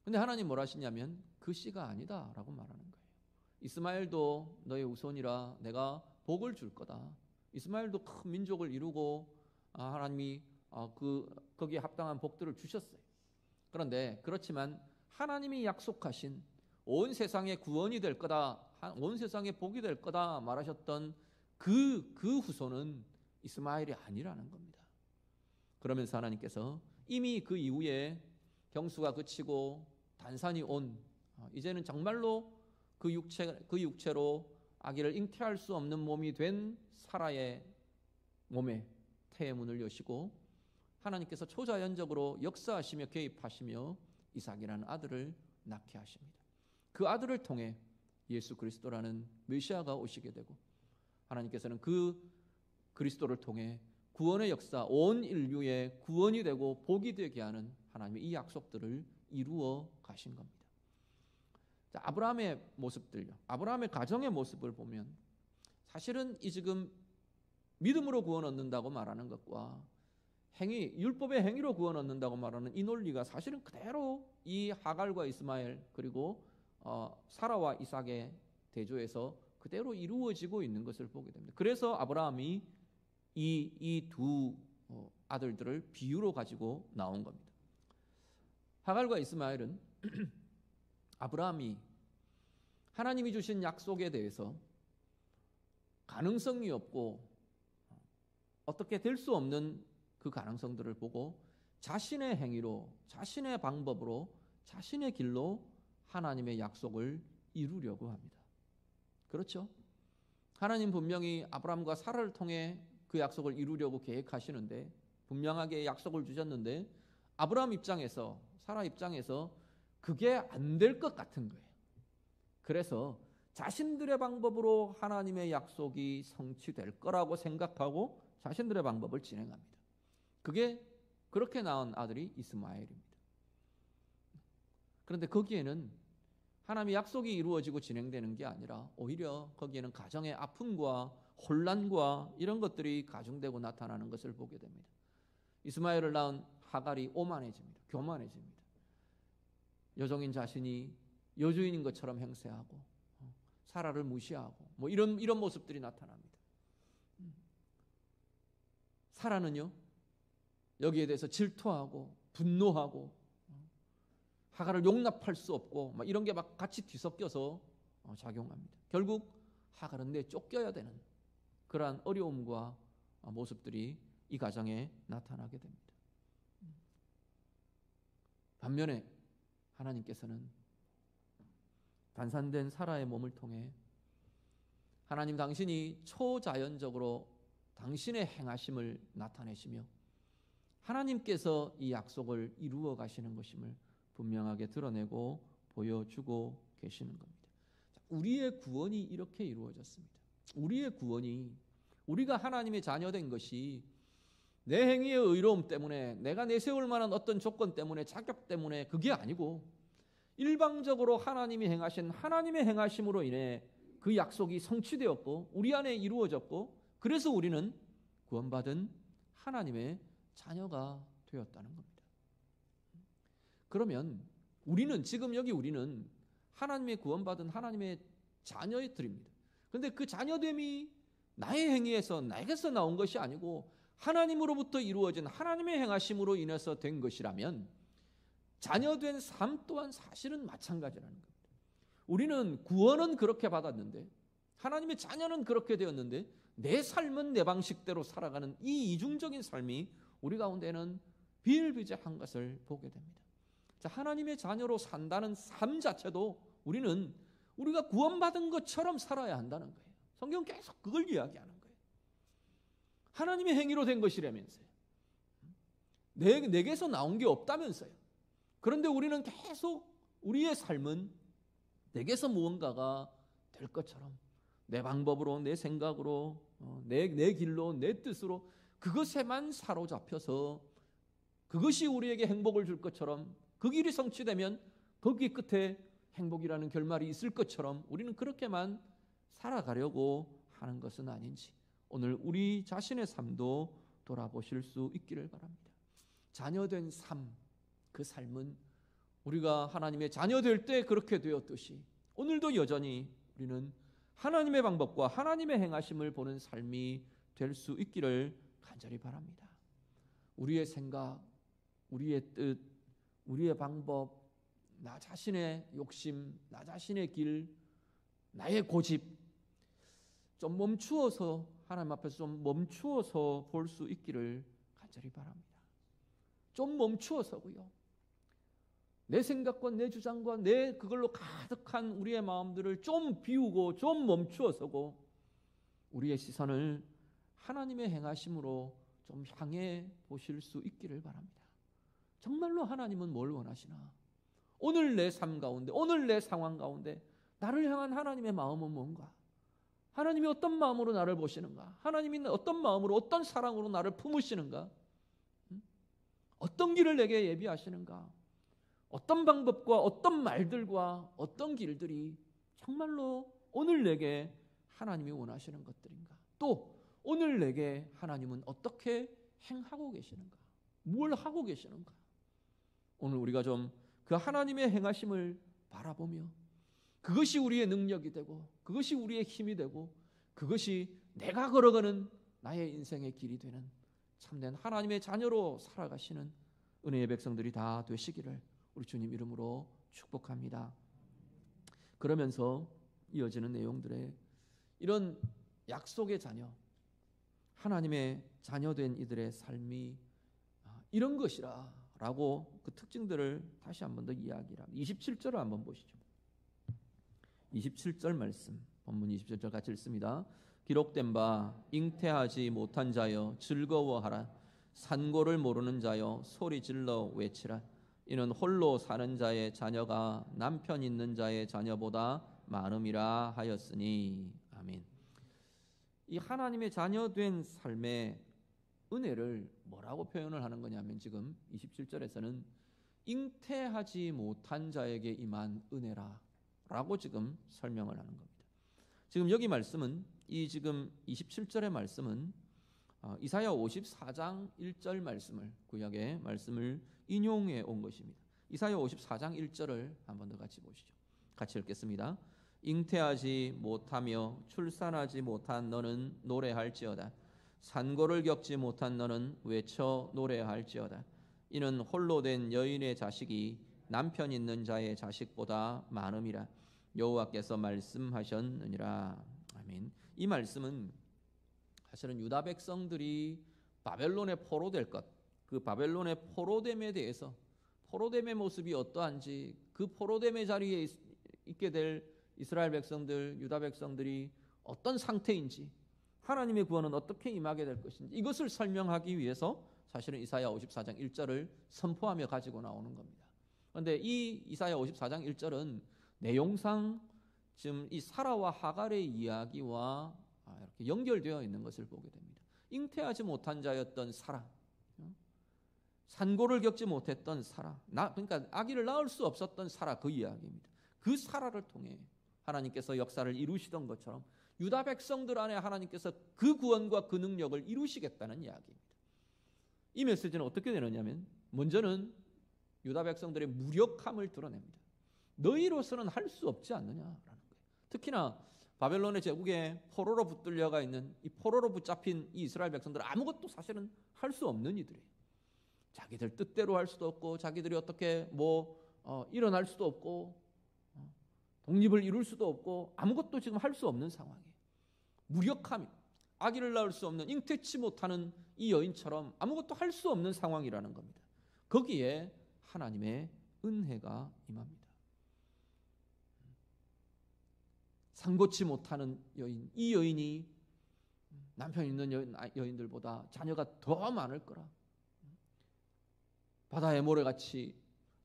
[SPEAKER 2] 근데 하나님 뭘 하시냐면, 그 씨가 아니다라고 말하는 거예요. 이스마엘도 너의 후손이라 내가 복을 줄 거다. 이스마엘도 큰 민족을 이루고 하나님이 거기에 합당한 복들을 주셨어요. 그런데 그렇지만 하나님이 약속하신 온 세상의 구원이 될 거다, 온 세상의 복이 될 거다 말하셨던 그 후손은 이스마엘이 아니라는 겁니다. 그러면서 하나님께서 이미 그 이후에 경수가 그치고 단산이 온, 이제는 정말로 그 육체로 아기를 잉태할 수 없는 몸이 된 사라의 몸에 태의 문을 여시고 하나님께서 초자연적으로 역사하시며 개입하시며 이삭이라는 아들을 낳게 하십니다. 그 아들을 통해 예수 그리스도라는 메시아가 오시게 되고, 하나님께서는 그 그리스도를 통해 구원의 역사, 온 인류의 구원이 되고 복이 되게 하는 하나님의 이 약속들을 이루어 가신 겁니다. 자, 아브라함의 모습들요, 아브라함의 가정의 모습을 보면 사실은 이 지금 믿음으로 구원 얻는다고 말하는 것과 율법의 행위로 구원 얻는다고 말하는 이 논리가 사실은 그대로 이 하갈과 이스마엘, 그리고 사라와 이삭의 대조에서 그대로 이루어지고 있는 것을 보게 됩니다. 그래서 아브라함이 이 두 아들들을 비유로 가지고 나온 겁니다. 하갈과 이스마엘은 아브라함이 하나님이 주신 약속에 대해서 가능성이 없고 어떻게 될 수 없는 그 가능성들을 보고 자신의 행위로, 자신의 방법으로, 자신의 길로 하나님의 약속을 이루려고 합니다. 그렇죠? 하나님 분명히 아브라함과 사라를 통해 그 약속을 이루려고 계획하시는데, 분명하게 약속을 주셨는데 아브라함 입장에서, 사라 입장에서 그게 안 될 것 같은 거예요. 그래서 자신들의 방법으로 하나님의 그게 그렇게 낳은 아들이 이스마엘입니다. 그런데 거기에는 하나님의 약속이 이루어지고 진행되는 게 아니라 오히려 거기에는 가정의 아픔과 혼란과 이런 것들이 가중되고 나타나는 것을 보게 됩니다. 이스마엘을 낳은 하갈이 오만해집니다. 교만해집니다. 여종인 자신이 여주인인 것처럼 행세하고 사라를 무시하고 뭐 이런 모습들이 나타납니다. 사라는요 여기에 대해서 질투하고 분노하고 하갈을 용납할 수 없고 막 이런 게 막 같이 뒤섞여서 작용합니다. 결국 하갈은 내쫓겨야 되는 그러한 어려움과 모습들이 이 가정에 나타나게 됩니다. 반면에 하나님께서는 단산된 사라의 몸을 통해 하나님 당신이 초자연적으로 당신의 행하심을 나타내시며 하나님께서 이 약속을 이루어 가시는 것임을 분명하게 드러내고 보여주고 계시는 겁니다. 우리의 구원이 이렇게 이루어졌습니다. 우리의 구원이 우리가 하나님의 자녀된 것이 내 행위의 의로움 때문에 내가 내세울 만한 어떤 조건 때문에 자격 때문에 그게 아니고 일방적으로 하나님이 행하신 하나님의 행하심으로 인해 그 약속이 성취되었고 우리 안에 이루어졌고 그래서 우리는 구원받은 하나님의 자녀가 되었다는 겁니다. 그러면 우리는 지금 여기 우리는 하나님의 구원받은 하나님의 자녀들입니다. 그런데 그 자녀됨이 나의 행위에서 나에게서 나온 것이 아니고 하나님으로부터 이루어진 하나님의 행하심으로 인해서 된 것이라면 자녀된 삶 또한 사실은 마찬가지라는 겁니다. 우리는 구원은 그렇게 받았는데 하나님의 자녀는 그렇게 되었는데 내 삶은 내 방식대로 살아가는 이 이중적인 삶이 우리 가운데는 비일비재한 것을 보게 됩니다. 자, 하나님의 자녀로 산다는 삶 자체도 우리가 구원받은 것처럼 살아야 한다는 거예요. 성경은 계속 그걸 이야기하는 거예요. 하나님의 행위로 된 것이라면서요. 내게서 나온 게 없다면서요. 그런데 우리는 계속 우리의 삶은 내게서 무언가가 될 것처럼 내 방법으로 내 생각으로 내 길로 내 뜻으로 그것에만 사로잡혀서 그것이 우리에게 행복을 줄 것처럼 그 길이 성취되면 거기 끝에 행복이라는 결말이 있을 것처럼 우리는 그렇게만 살아가려고 하는 것은 아닌지 오늘 우리 자신의 삶도 돌아보실 수 있기를 바랍니다. 자녀된 삶, 그 삶은 우리가 하나님의 자녀될 때 그렇게 되었듯이 오늘도 여전히 우리는 하나님의 방법과 하나님의 행하심을 보는 삶이 될 수 있기를 간절히 바랍니다. 우리의 생각, 우리의 뜻, 우리의 방법, 나 자신의 욕심, 나 자신의 길, 나의 고집 좀 멈추어서 하나님 앞에서 좀 멈추어서 볼 수 있기를 간절히 바랍니다. 좀 멈추어서고요. 내 생각과 내 주장과 내 그걸로 가득한 우리의 마음들을 좀 비우고 좀 멈추어서고 우리의 시선을 하나님의 행하심으로 좀 향해 보실 수 있기를 바랍니다. 정말로 하나님은 뭘 원하시나? 오늘 내 삶 가운데, 오늘 내 상황 가운데 나를 향한 하나님의 마음은 뭔가? 하나님이 어떤 마음으로 나를 보시는가? 하나님이 어떤 마음으로 어떤 사랑으로 나를 품으시는가? 어떤 길을 내게 예비하시는가? 어떤 방법과 어떤 말들과 어떤 길들이 정말로 오늘 내게 하나님이 원하시는 것들인가? 또 오늘 내게 하나님은 어떻게 행하고 계시는가? 뭘 하고 계시는가? 오늘 우리가 좀 그 하나님의 행하심을 바라보며 그것이 우리의 능력이 되고 그것이 우리의 힘이 되고 그것이 내가 걸어가는 나의 인생의 길이 되는 참된 하나님의 자녀로 살아가시는 은혜의 백성들이 다 되시기를 우리 주님 이름으로 축복합니다. 그러면서 이어지는 내용들에 이런 약속의 자녀, 하나님의 자녀된 이들의 삶이 이런 것이라 라고 그 특징들을 다시 한 번 더 이야기를 합니다. 27절을 한번 보시죠. 27절 말씀, 본문 27절 같이 읽습니다. 기록된 바 잉태하지 못한 자여 즐거워하라. 산고를 모르는 자여 소리 질러 외치라. 이는 홀로 사는 자의 자녀가 남편 있는 자의 자녀보다 많음이라 하였으니. 아멘. 이 하나님의 자녀된 삶에 은혜를 뭐라고 표현을 하는 거냐면 지금 27절에서는 잉태하지 못한 자에게 임한 은혜라 라고 지금 설명을 하는 겁니다. 지금 여기 말씀은 이 지금 27절의 말씀은 이사야 54장 1절 말씀을 구약의 말씀을 인용해 온 것입니다. 이사야 54장 1절을 한번 더 같이 보시죠. 같이 읽겠습니다. 잉태하지 못하며 출산하지 못한 너는 노래할지어다. 산고를 겪지 못한 너는 외쳐 노래할지어다. 이는 홀로 된 여인의 자식이 남편 있는 자의 자식보다 많음이라. 여호와께서 말씀하셨느니라. 아멘. 이 말씀은 사실은 유다 백성들이 바벨론에 포로될 것, 그 바벨론의 포로됨에 대해서, 포로됨의 모습이 어떠한지, 그 포로됨의 자리에 있게 될 이스라엘 백성들, 유다 백성들이 어떤 상태인지, 하나님의 구원은 어떻게 임하게 될 것인지, 이것을 설명하기 위해서 사실은 이사야 54장 1절을 선포하며 가지고 나오는 겁니다. 그런데 이 이사야 54장 1절은 내용상 지금 이 사라와 하갈의 이야기와 이렇게 연결되어 있는 것을 보게 됩니다. 잉태하지 못한 자였던 사라, 산고를 겪지 못했던 사라, 그러니까 아기를 낳을 수 없었던 사라, 그 이야기입니다. 그 사라를 통해 하나님께서 역사를 이루시던 것처럼 유다 백성들 안에 하나님께서 그 구원과 그 능력을 이루시겠다는 이야기입니다. 이 메시지는 어떻게 되느냐면, 먼저는 유다 백성들의 무력함을 드러냅니다. 너희로서는 할 수 없지 않느냐라는 거예요. 특히나 바벨론의 제국에 포로로 붙들려가 있는, 이 포로로 붙잡힌 이 이스라엘 백성들은 아무것도 사실은 할 수 없는 이들이에요. 자기들 뜻대로 할 수도 없고, 자기들이 어떻게 일어날 수도 없고, 독립을 이룰 수도 없고, 아무것도 지금 할 수 없는 상황이에요. 무력함이, 아기를 낳을 수 없는, 잉태치 못하는 이 여인처럼 아무것도 할 수 없는 상황이라는 겁니다. 거기에 하나님의 은혜가 임합니다. 상고치 못하는 여인, 이 여인이 남편 있는 여인들보다 자녀가 더 많을 거라. 바다의 모래같이,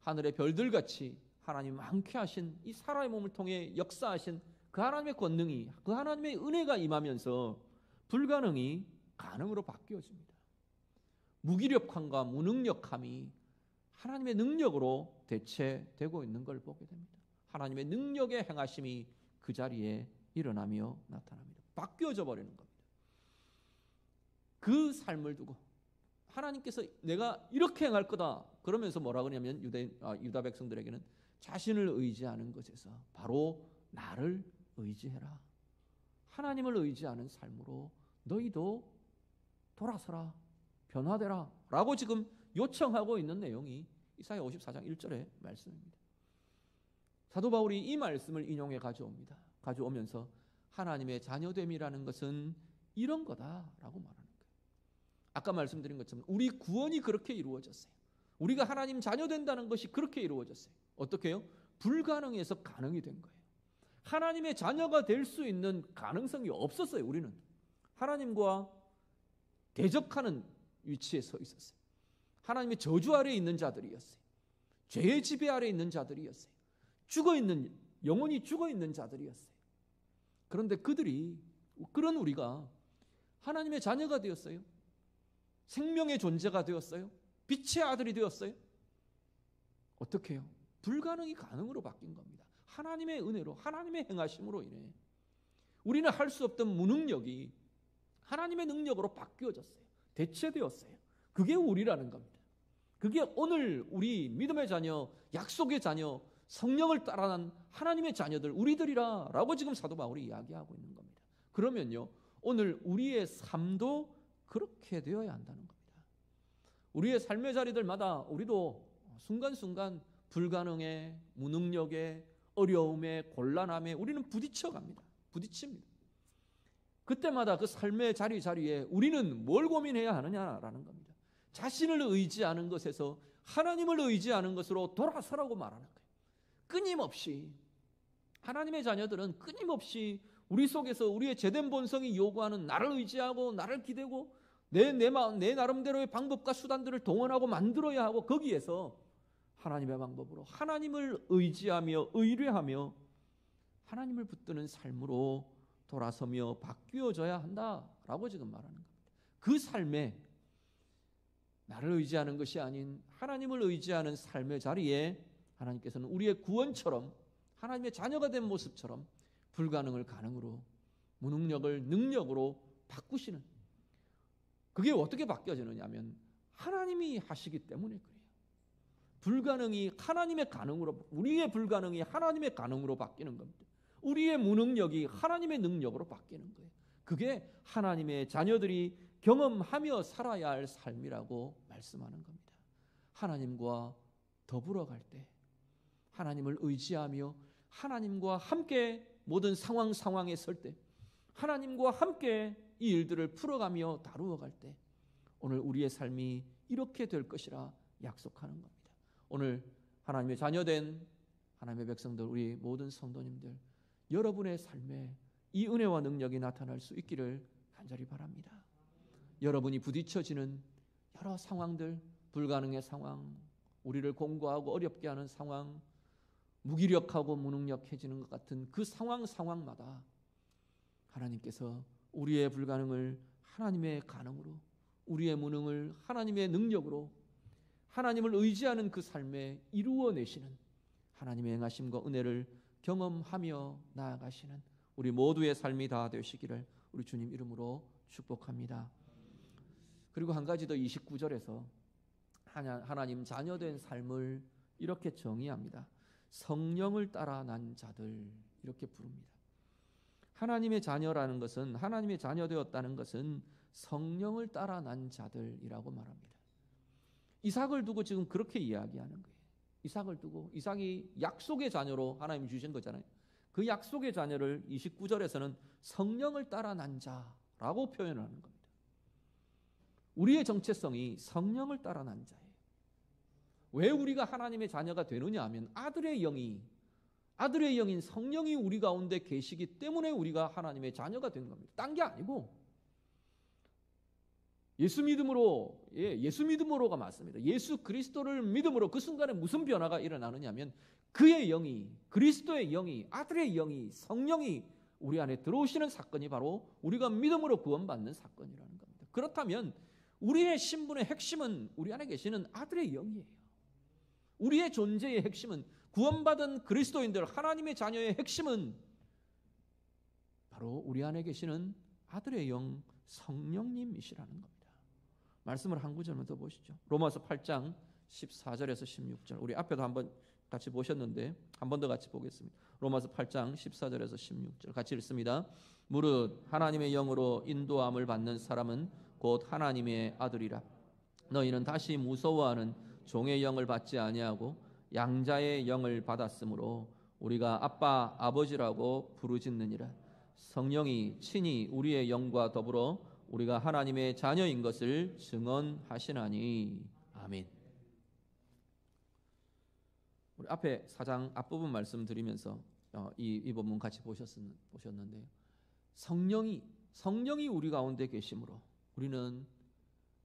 [SPEAKER 2] 하늘의 별들같이 하나님 많게 하신 이 사라의 몸을 통해 역사하신 그 하나님의 권능이, 그 하나님의 은혜가 임하면서 불가능이 가능으로 바뀌어집니다. 무기력함과 무능력함이 하나님의 능력으로 대체되고 있는 걸 보게 됩니다. 하나님의 능력의 행하심이 그 자리에 일어나며 나타납니다. 바뀌어져 버리는 겁니다. 그 삶을 두고 하나님께서 내가 이렇게 행할 거다 그러면서 뭐라 그러냐면, 유다 백성들에게는 자신을 의지하는 것에서 바로 나를 의지해라, 하나님을 의지하는 삶으로 너희도 돌아서라, 변화되라 라고 지금 요청하고 있는 내용이 이사야 54장 1절의 말씀입니다. 사도 바울이 이 말씀을 인용해 가져옵니다. 가져오면서 하나님의 자녀됨이라는 것은 이런 거다라고 말하는 거예요. 아까 말씀드린 것처럼 우리 구원이 그렇게 이루어졌어요. 우리가 하나님 자녀 된다는 것이 그렇게 이루어졌어요. 어떻게 해요? 불가능에서 가능이 된 거예요. 하나님의 자녀가 될 수 있는 가능성이 없었어요. 우리는 하나님과 대적하는 위치에 서 있었어요. 하나님의 저주 아래에 있는 자들이었어요. 죄의 지배 아래에 있는 자들이었어요. 영혼이 죽어있는 자들이었어요. 그런데 그런 우리가 하나님의 자녀가 되었어요. 생명의 존재가 되었어요. 빛의 아들이 되었어요. 어떻게 해요? 불가능이 가능으로 바뀐 겁니다. 하나님의 은혜로, 하나님의 행하심으로 인해 우리는 할 수 없던 무능력이 하나님의 능력으로 바뀌어졌어요. 대체되었어요. 그게 우리라는 겁니다. 그게 오늘 우리 믿음의 자녀, 약속의 자녀, 성령을 따라난 하나님의 자녀들, 우리들이라 라고 지금 사도 바울이 이야기하고 있는 겁니다. 그러면요, 오늘 우리의 삶도 그렇게 되어야 한다는 겁니다. 우리의 삶의 자리들마다 우리도 순간순간 불가능에, 무능력에, 어려움에, 곤란함에 우리는 부딪힙니다. 그때마다 그 삶의 자리에 우리는 뭘 고민해야 하느냐라는 겁니다. 자신을 의지하는 것에서 하나님을 의지하는 것으로 돌아서라고 말하는 거예요. 끊임없이 하나님의 자녀들은 끊임없이 우리 속에서 우리의 제된 본성이 요구하는 나를 의지하고 나를 기대고 내 나름대로의 방법과 수단들을 동원하고 만들어야 하고, 거기에서 하나님의 방법으로 하나님을 의지하며 의뢰하며 하나님을 붙드는 삶으로 돌아서며 바뀌어져야 한다라고 지금 말하는 겁니다. 그 삶에 나를 의지하는 것이 아닌 하나님을 의지하는 삶의 자리에 하나님께서는 우리의 구원처럼 하나님의 자녀가 된 모습처럼 불가능을 가능으로, 무능력을 능력으로 바꾸시는, 그게 어떻게 바뀌어지느냐 하면 하나님이 하시기 때문에 그래요. 불가능이 하나님의 가능으로, 우리의 불가능이 하나님의 가능으로 바뀌는 겁니다. 우리의 무능력이 하나님의 능력으로 바뀌는 거예요. 그게 하나님의 자녀들이 경험하며 살아야 할 삶이라고 말씀하는 겁니다. 하나님과 더불어 갈 때, 하나님을 의지하며 하나님과 함께 모든 상황에 설 때, 하나님과 함께 이 일들을 풀어가며 다루어 갈 때 오늘 우리의 삶이 이렇게 될 것이라 약속하는 겁니다. 오늘 하나님의 자녀된 하나님의 백성들, 우리 모든 성도님들, 여러분의 삶에 이 은혜와 능력이 나타날 수 있기를 간절히 바랍니다. 여러분이 부딪혀지는 여러 상황들, 불가능의 상황, 우리를 공고하고 어렵게 하는 상황, 무기력하고 무능력해지는 것 같은 그 상황마다 하나님께서 우리의 불가능을 하나님의 가능으로, 우리의 무능을 하나님의 능력으로, 하나님을 의지하는 그 삶에 이루어내시는 하나님의 행하심과 은혜를 경험하며 나아가시는 우리 모두의 삶이 다 되시기를 우리 주님 이름으로 축복합니다. 그리고 한 가지 더 29절에서 하나님 자녀된 삶을 이렇게 정의합니다. 성령을 따라 난 자들, 이렇게 부릅니다. 하나님의 자녀라는 것은, 하나님의 자녀 되었다는 것은 성령을 따라 난 자들이라고 말합니다. 이삭을 두고 지금 그렇게 이야기하는 거예요. 이삭을 두고, 이삭이 약속의 자녀로 하나님이 주신 거잖아요. 그 약속의 자녀를 29절에서는 성령을 따라 난 자라고 표현하는 겁니다. 우리의 정체성이 성령을 따라 난 자예요. 왜 우리가 하나님의 자녀가 되느냐 하면 아들의 영인 성령이 우리 가운데 계시기 때문에 우리가 하나님의 자녀가 된 겁니다. 딴 게 아니고, 예수 믿음으로가 맞습니다. 예수 그리스도를 믿음으로 그 순간에 무슨 변화가 일어나느냐면 그의 영이, 그리스도의 영이, 아들의 영이, 성령이 우리 안에 들어오시는 사건이 바로 우리가 믿음으로 구원받는 사건이라는 겁니다. 그렇다면 우리의 신분의 핵심은 우리 안에 계시는 아들의 영이에요. 우리의 존재의 핵심은, 구원받은 그리스도인들, 하나님의 자녀의 핵심은 바로 우리 안에 계시는 아들의 영, 성령님이시라는 겁니다. 말씀을 한 구절만 더 보시죠. 로마서 8장 14절에서 16절. 우리 앞에도 한번 같이 보셨는데 한 번 더 같이 보겠습니다. 로마서 8장 14절에서 16절 같이 읽습니다. 무릇 하나님의 영으로 인도함을 받는 사람은 곧 하나님의 아들이라. 너희는 다시 무서워하는 종의 영을 받지 아니하고 양자의 영을 받았으므로 우리가 아빠 아버지라고 부르짖느니라. 성령이 친히 우리의 영과 더불어 우리가 하나님의 자녀인 것을 증언하시나니. 아멘. 우리 앞에 4장 앞부분 말씀드리면서 이 부분 같이 보셨는데요. 성령이 우리 가운데 계심으로 우리는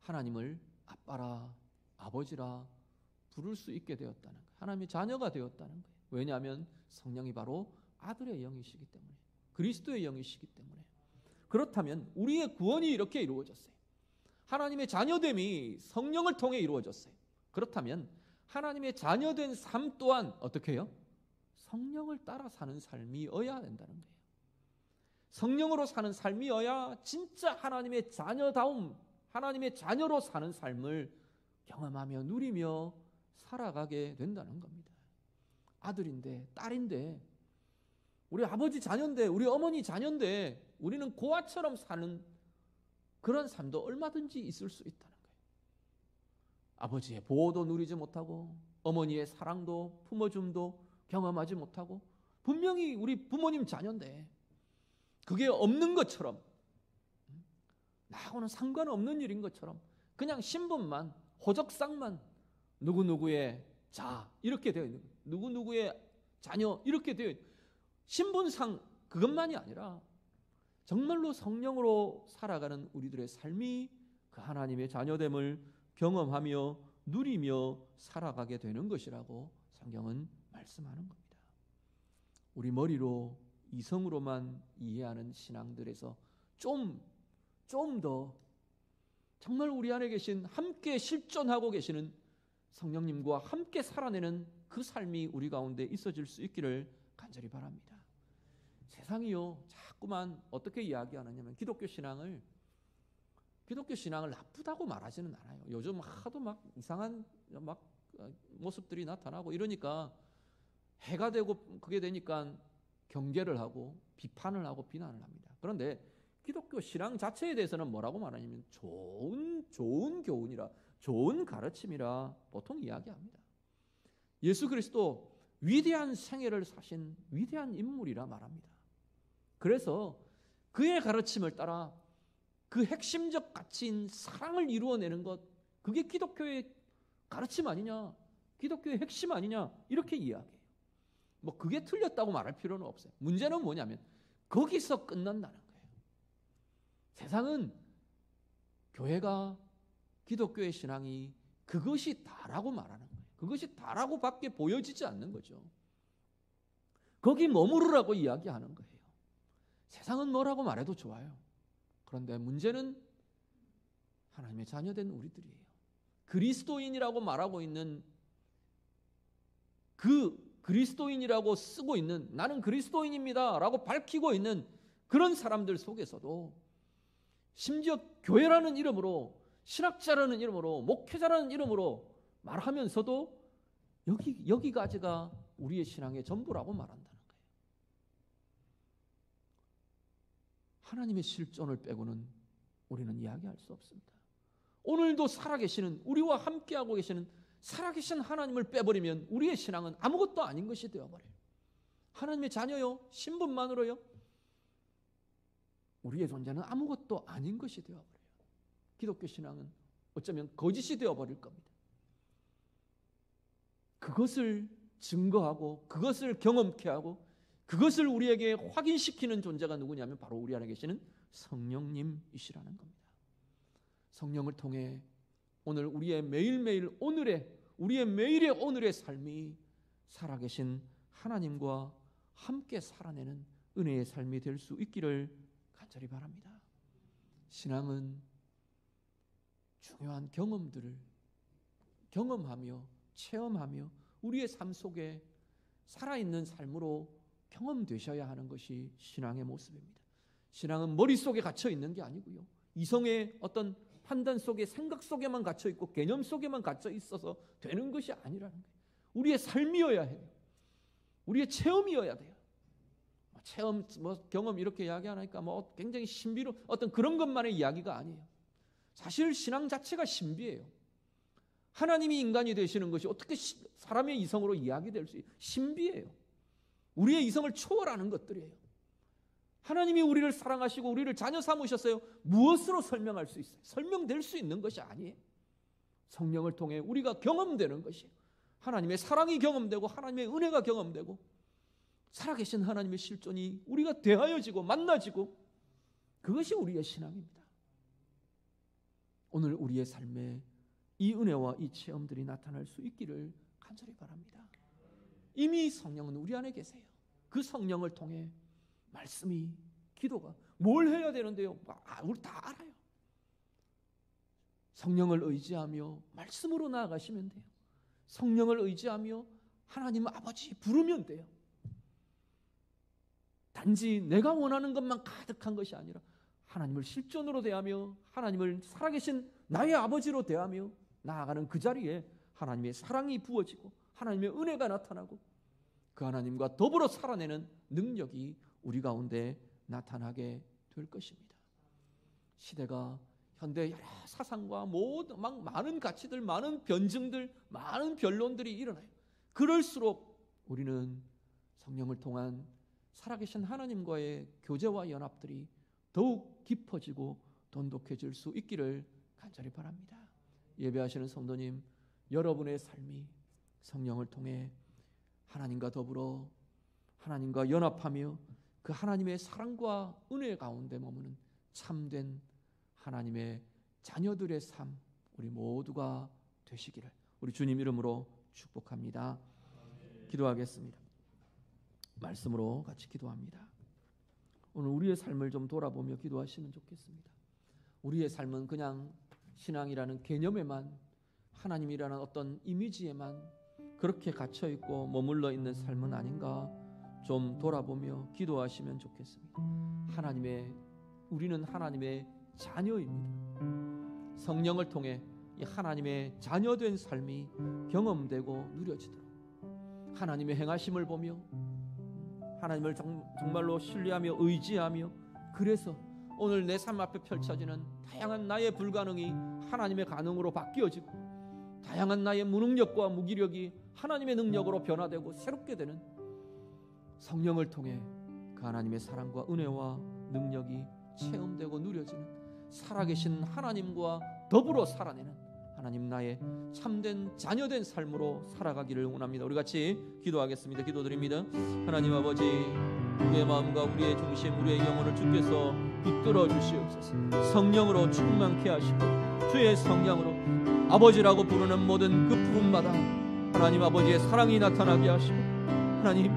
[SPEAKER 2] 하나님을 아빠라, 아버지라 부를 수 있게 되었다는 거예요. 하나님의 자녀가 되었다는 거예요. 왜냐하면 성령이 바로 아들의 영이시기 때문에, 그리스도의 영이시기 때문에. 그렇다면 우리의 구원이 이렇게 이루어졌어요. 하나님의 자녀됨이 성령을 통해 이루어졌어요. 그렇다면 하나님의 자녀된 삶 또한 어떻게 해요? 성령을 따라 사는 삶이어야 된다는 거예요. 성령으로 사는 삶이어야 진짜 하나님의 자녀다움, 하나님의 자녀로 사는 삶을 경험하며 누리며 살아가게 된다는 겁니다. 아들인데, 딸인데, 우리 아버지 자녀인데, 우리 어머니 자녀인데 우리는 고아처럼 사는 그런 삶도 얼마든지 있을 수 있다는 거예요. 아버지의 보호도 누리지 못하고 어머니의 사랑도 품어줌도 경험하지 못하고 분명히 우리 부모님 자녀인데 그게 없는 것처럼, 나하고는 상관없는 일인 것처럼 그냥 신분만, 호적상만 누구누구의 자 이렇게 되어 있는 거예요. 누구누구의 자녀 이렇게 되어 있는 거예요. 신분상 그것만이 아니라 정말로 성령으로 살아가는 우리들의 삶이 그 하나님의 자녀됨을 경험하며 누리며 살아가게 되는 것이라고 성경은 말씀하는 겁니다. 우리 머리로 이성으로만 이해하는 신앙들에서 좀 더 정말 우리 안에 계신 함께 실존하고 계시는 성령님과 함께 살아내는 그 삶이 우리 가운데 있어질 수 있기를 간절히 바랍니다. 세상이요 자꾸만 어떻게 이야기하느냐면 기독교 신앙을 나쁘다고 말하지는 않아요. 요즘 하도 막 이상한 막 모습들이 나타나고 이러니까 해가 되고 그게 되니까 경계를 하고 비판을 하고 비난을 합니다. 그런데 기독교 신앙 자체에 대해서는 뭐라고 말하냐면 좋은 교훈이라, 좋은 가르침이라 보통 이야기합니다. 예수 그리스도 위대한 생애를 사신 위대한 인물이라 말합니다. 그래서 그의 가르침을 따라 그 핵심적 가치인 사랑을 이루어내는 것, 그게 기독교의 가르침 아니냐, 기독교의 핵심 아니냐, 이렇게 이야기해요. 뭐 그게 틀렸다고 말할 필요는 없어요. 문제는 뭐냐면 거기서 끝난다는 거예요. 세상은 교회가, 기독교의 신앙이 그것이 다라고 말하는 거예요. 그것이 다라고 밖에 보여지지 않는 거죠. 거기 머무르라고 이야기하는 거예요. 세상은 뭐라고 말해도 좋아요. 그런데 문제는 하나님의 자녀된 우리들이에요. 그리스도인이라고 말하고 있는, 그 그리스도인이라고 쓰고 있는, 나는 그리스도인입니다 라고 밝히고 있는 그런 사람들 속에서도 심지어 교회라는 이름으로, 신학자라는 이름으로, 목회자라는 이름으로 말하면서도 여기까지가 우리의 신앙의 전부라고 말한다는 거예요. 하나님의 실존을 빼고는 우리는 이야기할 수 없습니다. 오늘도 살아계시는, 우리와 함께하고 계시는 살아계신 하나님을 빼버리면 우리의 신앙은 아무것도 아닌 것이 되어버려요. 하나님의 자녀요, 신분만으로요, 우리의 존재는 아무것도 아닌 것이 되어버려요. 기독교 신앙은 어쩌면 거짓이 되어버릴 겁니다. 그것을 증거하고 그것을 경험케 하고 그것을 우리에게 확인시키는 존재가 누구냐면 바로 우리 안에 계시는 성령님이시라는 겁니다. 성령을 통해 오늘 우리의 매일매일 우리의 매일의 오늘의 삶이 살아계신 하나님과 함께 살아내는 은혜의 삶이 될 수 있기를 간절히 바랍니다. 신앙은 중요한 경험들을 경험하며 체험하며 우리의 삶 속에 살아있는 삶으로 경험되셔야 하는 것이 신앙의 모습입니다. 신앙은 머릿속에 갇혀 있는 게 아니고요, 이성의 어떤 판단 속에, 생각 속에만 갇혀 있고 개념 속에만 갇혀 있어서 되는 것이 아니라는 거예요. 우리의 삶이어야 해요. 우리의 체험이어야 돼요. 체험, 경험 이렇게 이야기 하니까 굉장히 신비로운 어떤 그런 것만의 이야기가 아니에요. 사실 신앙 자체가 신비해요. 하나님이 인간이 되시는 것이 어떻게 사람의 이성으로 이야기될 수 있어요? 신비해요. 우리의 이성을 초월하는 것들이에요. 하나님이 우리를 사랑하시고 우리를 자녀 삼으셨어요. 무엇으로 설명할 수 있어요? 설명될 수 있는 것이 아니에요. 성령을 통해 우리가 경험되는 것이에요. 하나님의 사랑이 경험되고 하나님의 은혜가 경험되고 살아계신 하나님의 실존이 우리가 대하여지고 만나지고, 그것이 우리의 신앙입니다. 오늘 우리의 삶에 이 은혜와 이 체험들이 나타날 수 있기를 간절히 바랍니다. 이미 성령은 우리 안에 계세요. 그 성령을 통해 말씀이, 기도가 뭘 해야 되는데요? 우리 다 알아요. 성령을 의지하며 말씀으로 나아가시면 돼요. 성령을 의지하며 하나님 아버지 부르면 돼요. 단지 내가 원하는 것만 가득한 것이 아니라 하나님을 실존으로 대하며 하나님을 살아계신 나의 아버지로 대하며 나아가는 그 자리에 하나님의 사랑이 부어지고 하나님의 은혜가 나타나고 그 하나님과 더불어 살아내는 능력이 우리 가운데 나타나게 될 것입니다. 시대가 현대 여러 사상과 모든 많은 가치들, 많은 변증들, 많은 변론들이 일어나요. 그럴수록 우리는 성령을 통한 살아계신 하나님과의 교제와 연합들이 더욱 깊어지고 돈독해질 수 있기를 간절히 바랍니다. 예배하시는 성도님, 여러분의 삶이 성령을 통해 하나님과 더불어 하나님과 연합하며 그 하나님의 사랑과 은혜 가운데 머무는 참된 하나님의 자녀들의 삶, 우리 모두가 되시기를 우리 주님 이름으로 축복합니다. 기도하겠습니다. 말씀으로 같이 기도합니다. 오늘 우리의 삶을 좀 돌아보며 기도하시면 좋겠습니다. 우리의 삶은 그냥 신앙이라는 개념에만, 하나님이라는 어떤 이미지에만 그렇게 gat혀 있고 머물러 있는 삶은 아닌가 좀 돌아보며 기도하시면 좋겠습니다. 우리는 하나님의 자녀입니다. 성령을 통해 이 하나님의 자녀된 삶이 경험되고 누려지도록 하나님의 행하심을 보며 하나님을 정말로 신뢰하며 의지하며, 그래서 오늘 내 삶 앞에 펼쳐지는 다양한 나의 불가능이 하나님의 가능으로 바뀌어지고, 다양한 나의 무능력과 무기력이 하나님의 능력으로 변화되고 새롭게 되는, 성령을 통해 그 하나님의 사랑과 은혜와 능력이 체험되고 누려지는 살아계신 하나님과 더불어 살아내는 하나님 나의 참된 자녀된 삶으로 살아가기를 원합니다. 우리 같이 기도하겠습니다. 기도드립니다. 하나님 아버지, 우리의 마음과 우리의 중심, 우리의 영혼을 주께서 붙들어 주시옵소서. 성령으로 충만케 하시고 주의 성령으로 아버지라고 부르는 모든 그 부름마다 하나님 아버지의 사랑이 나타나게 하시고, 하나님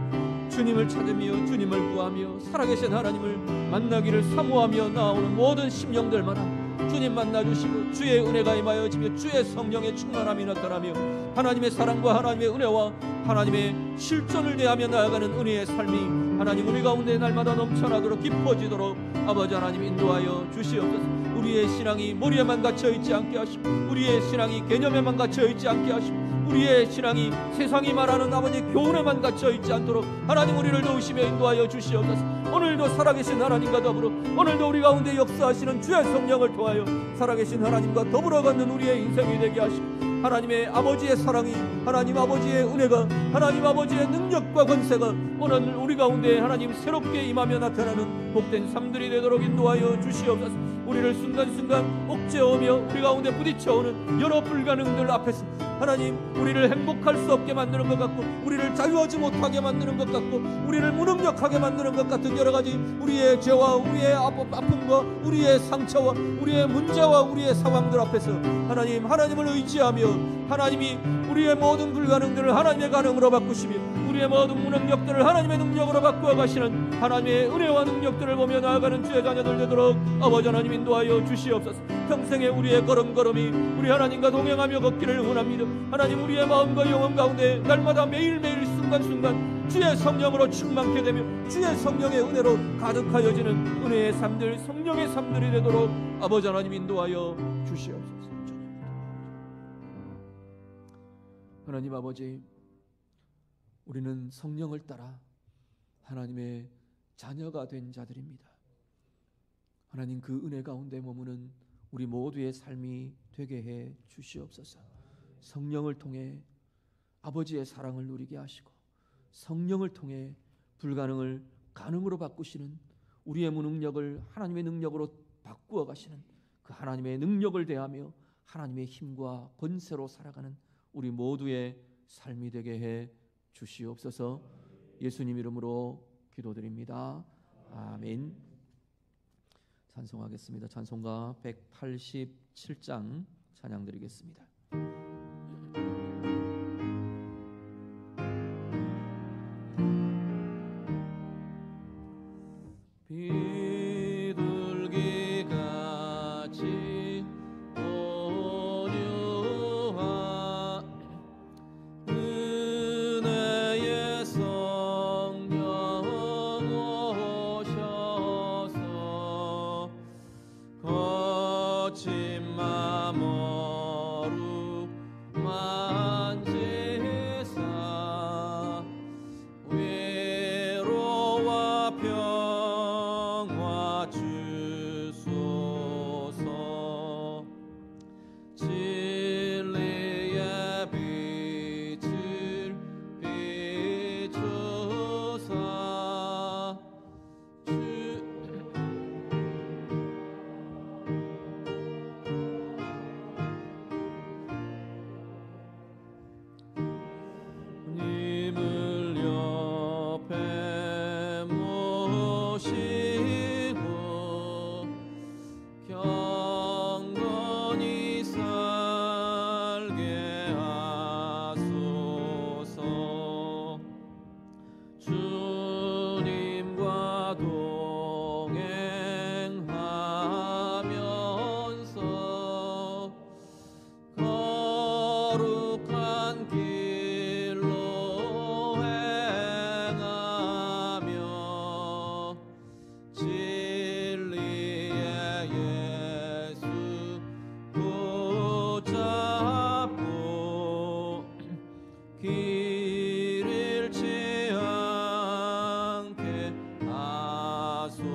[SPEAKER 2] 주님을 찾으며 주님을 구하며 살아계신 하나님을 만나기를 사모하며 나오는 모든 심령들마다 주님 만나주시고 주의 은혜가 임하여지며 주의 성령의 충만함이 나타나며 하나님의 사랑과 하나님의 은혜와 하나님의 실존을 대하며 나아가는 은혜의 삶이 하나님 우리 가운데 날마다 넘쳐나도록 깊어지도록 아버지 하나님 인도하여 주시옵소서. 우리의 신앙이 머리에만 갇혀있지 않게 하시고, 우리의 신앙이 개념에만 갇혀있지 않게 하시고, 우리의 신앙이 세상이 말하는 아버지 교훈에만 갇혀있지 않도록 하나님 우리를 도우시며 인도하여 주시옵소서. 오늘도 살아계신 하나님과 더불어, 오늘도 우리 가운데 역사하시는 주의 성령을 통하여 살아계신 하나님과 더불어 걷는 우리의 인생이 되게 하시고, 하나님의 아버지의 사랑이, 하나님 아버지의 은혜가, 하나님 아버지의 능력과 권세가 오늘 우리 가운데 하나님 새롭게 임하며 나타나는 복된 삶들이 되도록 인도하여 주시옵소서. 우리를 순간순간 옥죄어오며 우리 가운데 부딪혀오는 여러 불가능들 앞에서 하나님 우리를 행복할 수 없게 만드는 것 같고, 우리를 자유하지 못하게 만드는 것 같고, 우리를 무능력하게 만드는 것 같은 여러 가지 우리의 죄와 우리의 아픔과 우리의 상처와 우리의 문제와 우리의 상황들 앞에서 하나님을 의지하며 하나님이 우리의 모든 불가능들을 하나님의 가능으로 바꾸시며 우리의 모든 무능력들을 하나님의 능력으로 바꾸어 가시는 하나님의 은혜와 능력들을 보며 나아가는 주의 자녀들 되도록 아버지 하나님 인도하여 주시옵소서. 평생에 우리의 걸음걸음이 우리 하나님과 동행하며 걷기를 원합니다. 하나님 우리의 마음과 영혼 가운데 날마다 매일매일 순간순간 주의 성령으로 충만케 되며 주의 성령의 은혜로 가득하여지는 은혜의 삶들, 성령의 삶들이 되도록 아버지 하나님 인도하여 주시옵소서. 하나님 아버지, 우리는 성령을 따라 하나님의 자녀가 된 자들입니다. 하나님 그 은혜 가운데 머무는 우리 모두의 삶이 되게 해 주시옵소서. 성령을 통해 아버지의 사랑을 누리게 하시고, 성령을 통해 불가능을 가능으로 바꾸시는, 우리의 무능력을 하나님의 능력으로 바꾸어 가시는 그 하나님의 능력을 대하며 하나님의 힘과 권세로 살아가는 우리 모두의 삶이 되게 해 주시옵소서. 예수님 이름으로 기도드립니다. 아멘. 찬송하겠습니다. 찬송가 187장 찬양 드리겠습니다. 비둘기같이 온유한 은혜의 성령 오셔서 거친 맘 어루만지사 위로와 평화 주소서. 진리의 빛을 비추사 길 잃지 않게 하소서.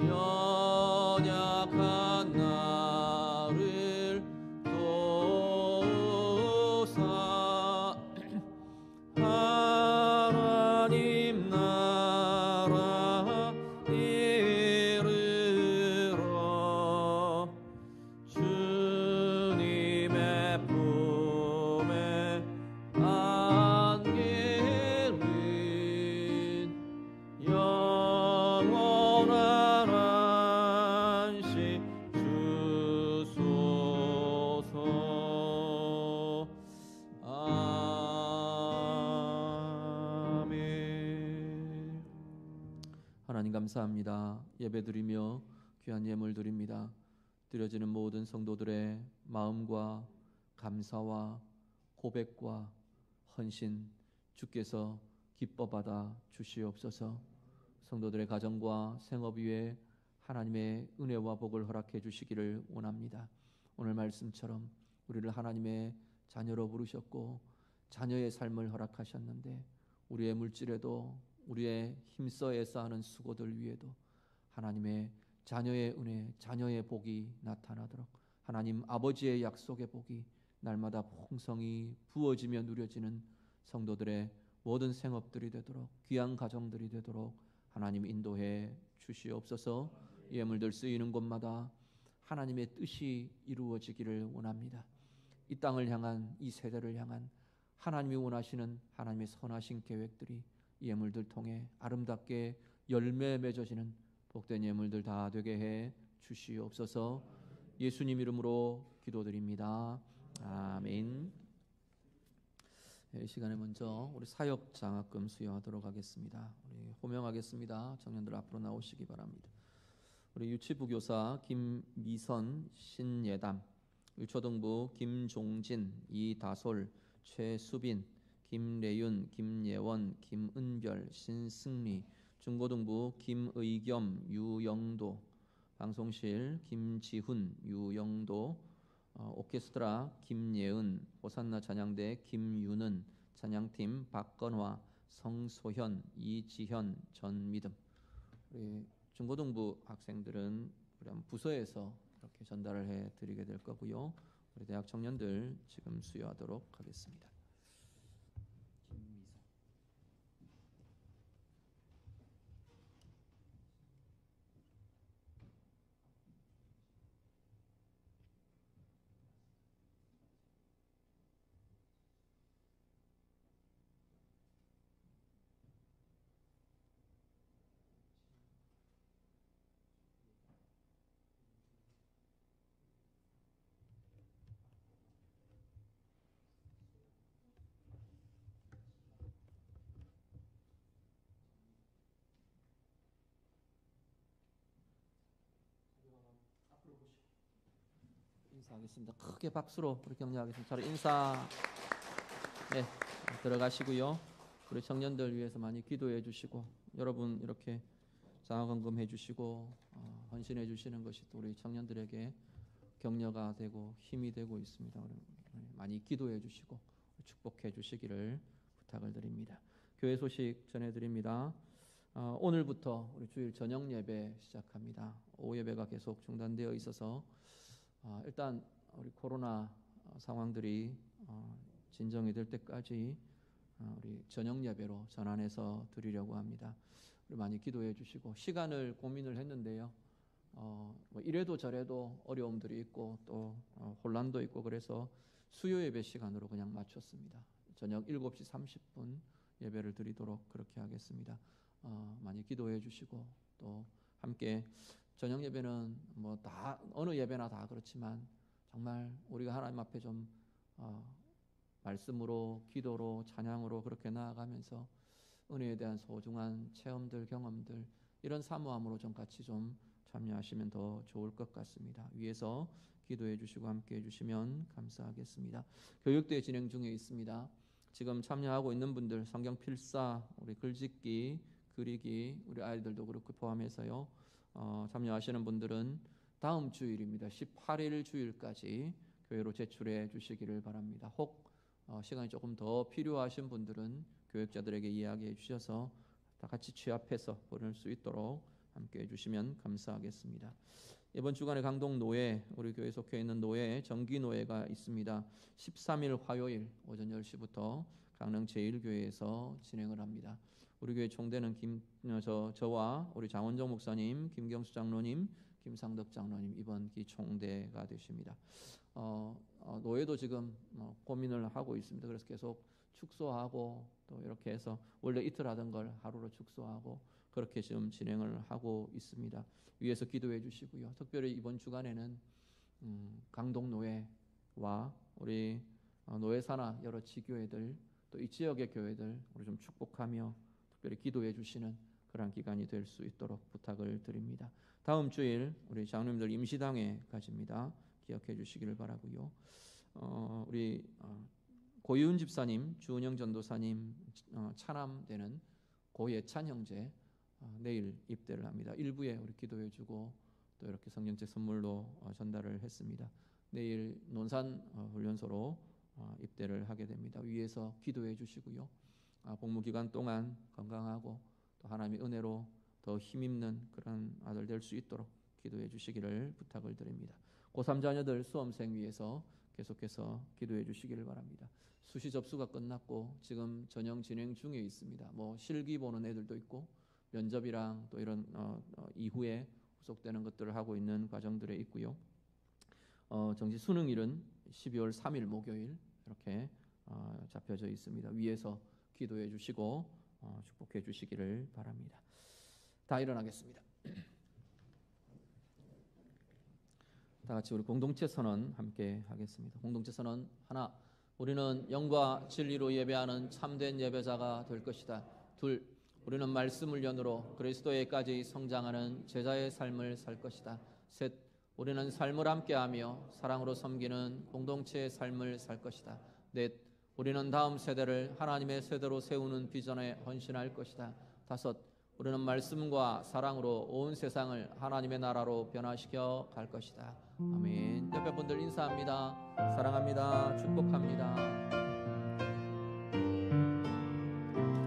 [SPEAKER 2] 연약한 나를 도우사 하나님 나라 이르러 주님의 품에 안기는 영원한 안식 주소서. 아멘. 하나님 감사합니다. 예배드리며 귀한 예물 드립니다. 드려지는 모든 성도들의 마음과 감사와 고백과 헌신 주께서 기뻐 받아 주시옵소서. 성도들의 가정과 생업 위에 하나님의 은혜와 복을 허락해 주시기를 원합니다. 오늘 말씀처럼 우리를 하나님의 자녀로 부르셨고 자녀의 삶을 허락하셨는데 우리의 물질에도 우리의 힘써 애써 하는 수고들 위에도 하나님의 자녀의 은혜, 자녀의 복이 나타나도록 하나님 아버지의 약속의 복이 날마다 풍성히 부어지며 누려지는 성도들의 모든 생업들이 되도록 귀한 가정들이 되도록 하나님 인도해 주시옵소서. 예물들 쓰이는 곳마다 하나님의 뜻이 이루어지기를 원합니다. 이 땅을 향한, 이 세대를 향한 하나님이 원하시는 하나님의 선하신 계획들이 예물들 통해 아름답게 열매 맺어지는 복된 예물들 다 되게 해 주시옵소서. 예수님 이름으로 기도드립니다. 아멘. 이 시간에 먼저 우리 사역 장학금 수여하도록 하겠습니다. 우리 호명하겠습니다. 청년들 앞으로 나오시기 바랍니다. 우리 유치부교사 김미선, 신예담, 유초등부 김종진, 이다솔, 최수빈, 김래윤, 김예원, 김은별, 신승리, 중고등부 김의겸, 유영도, 방송실 김지훈, 유영도, 오케스트라 김예은, 호산나 찬양대 김윤은, 찬양팀 박건화, 성소현, 이지현, 전미듬. 우리 중고등부 학생들은 우리 부서에서 이렇게 전달을 해 드리게 될 거고요. 우리 대학 청년들 지금 수여하도록 하겠습니다. 인사하겠습니다. 크게 박수로 우리 격려하겠습니다. 잘 인사. 네, 들어가시고요. 우리 청년들 위해서 많이 기도해 주시고 여러분 이렇게 장학금해 주시고 헌신해 주시는 것이 또 우리 청년들에게 격려가 되고 힘이 되고 있습니다. 많이 기도해 주시고 축복해 주시기를 부탁을 드립니다. 교회 소식 전해드립니다. 오늘부터 우리 주일 저녁 예배 시작합니다. 오후 예배가 계속 중단되어 있어서 일단 우리 코로나 상황들이 진정이 될 때까지 우리 저녁 예배로 전환해서 드리려고 합니다. 우리 많이 기도해 주시고 시간을 고민을 했는데요. 뭐 이래도 저래도 어려움들이 있고 또 혼란도 있고 그래서 수요 예배 시간으로 그냥 맞췄습니다. 저녁 7시 30분 예배를 드리도록 그렇게 하겠습니다. 많이 기도해 주시고 또 함께 저녁 예배는 뭐 다 어느 예배나 다 그렇지만 정말 우리가 하나님 앞에 좀 말씀으로 기도로 찬양으로 그렇게 나아가면서 은혜에 대한 소중한 체험들 경험들 이런 사모함으로 좀 같이 좀 참여하시면 더 좋을 것 같습니다. 위에서 기도해 주시고 함께 해주시면 감사하겠습니다. 교육대 진행 중에 있습니다. 지금 참여하고 있는 분들 성경 필사 우리 글짓기 그리기 우리 아이들도 그렇게 포함해서요. 참여하시는 분들은 다음 주일입니다. 18일 주일까지 교회로 제출해 주시기를 바랍니다. 혹 시간이 조금 더 필요하신 분들은 교역자들에게 이야기해 주셔서 다 같이 취합해서 보낼 수 있도록 함께 해주시면 감사하겠습니다. 이번 주간에 강동 노예, 우리 교회 속해 있는 노예, 정기 노예가 있습니다. 13일 화요일 오전 10시부터 강릉 제1교회에서 진행을 합니다. 우리 교회 총대는 저와 우리 장원정 목사님, 김경수 장로님, 김상덕 장로님 이번 기 총대가 되십니다. 노예도 지금 고민을 하고 있습니다. 그래서 계속 축소하고 또 이렇게 해서 원래 이틀 하던 걸 하루로 축소하고 그렇게 지금 진행을 하고 있습니다. 위에서 기도해 주시고요. 특별히 이번 주간에는 강동 노예와 우리 노예 산하 여러 지교회들 또 이 지역의 교회들 우리 좀 축복하며 특별히 기도해 주시는 그런 기간이 될 수 있도록 부탁을 드립니다. 다음 주일 우리 장로님들 임시당회 가집니다. 기억해 주시기를 바라고요. 우리 고이훈 집사님, 주은영 전도사님 차남되는 고예찬 형제 내일 입대를 합니다. 일부에 우리 기도해주고 또 이렇게 성경책 선물로 전달을 했습니다. 내일 논산 훈련소로 입대를 하게 됩니다. 위에서 기도해 주시고요. 복무 기간 동안 건강하고 또 하나님의 은혜로 더 힘있는 그런 아들 될 수 있도록 기도해 주시기를 부탁을 드립니다. 고3 자녀들 수험생 위해서 계속해서 기도해 주시기를 바랍니다. 수시 접수가 끝났고 지금 전형 진행 중에 있습니다. 실기 보는 애들도 있고 면접이랑 또 이런 이후에 후속되는 것들을 하고 있는 과정들에 있고요. 정시 수능일은 12월 3일 목요일 이렇게 잡혀져 있습니다. 위에서 기도해 주시고 축복해 주시기를 바랍니다. 다 일어나겠습니다. 다 같이 우리 공동체 선언 함께 하겠습니다. 공동체 선언 하나, 우리는 영과 진리로 예배하는 참된 예배자가 될 것이다. 둘, 우리는 말씀 훈련으로 그리스도에까지 성장하는 제자의 삶을 살 것이다. 셋, 우리는 삶을 함께하며 사랑으로 섬기는 공동체의 삶을 살 것이다. 넷, 우리는 다음 세대를 하나님의 세대로 세우는 비전에 헌신할 것이다. 다섯, 우리는 말씀과 사랑으로 온 세상을 하나님의 나라로 변화시켜 갈 것이다. 아멘. 옆에 분들 인사합니다. 사랑합니다. 축복합니다.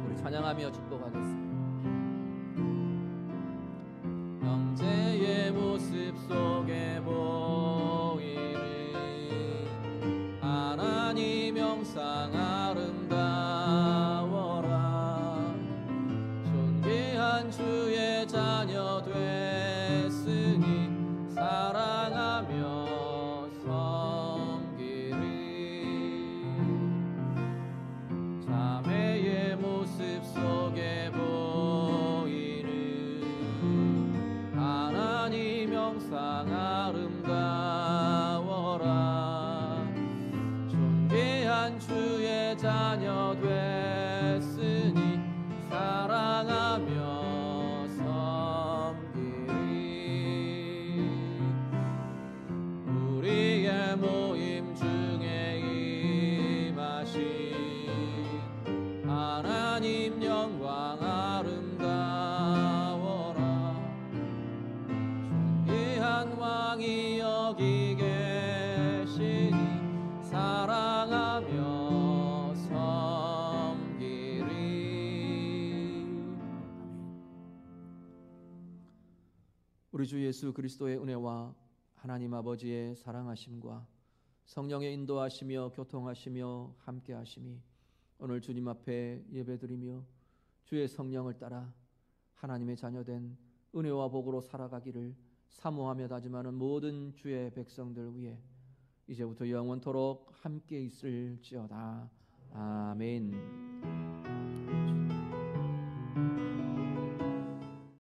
[SPEAKER 2] 우리 찬양하며 축복하겠습니다. 형제의 모습 속에 보이는 하나님 형상 아름다워라. 존귀한 주의 자녀 됐으니 사랑하며 섬기리. 자매의 모습 속에 보이는 하나님 형상 아름다워라. 존귀한 주의 자녀 됐으니 사랑하며 섬기리. 우리의 모임 중에 임하신 하나님 영광 아름다워라. 존귀한 왕이 여기 계시니 사랑하며 섬기리. 우리 주 예수 그리스도의 은혜와 하나님 아버지의 사랑하심과 성령의 인도하시며 교통하시며 함께하심이 오늘 주님 앞에 예배드리며 주의 성령을 따라 하나님의 자녀된 은혜와 복으로 살아가기를 사모하며 다짐하는 모든 주의 백성들 위해 이제부터 영원토록 함께 있을지어다. 아멘.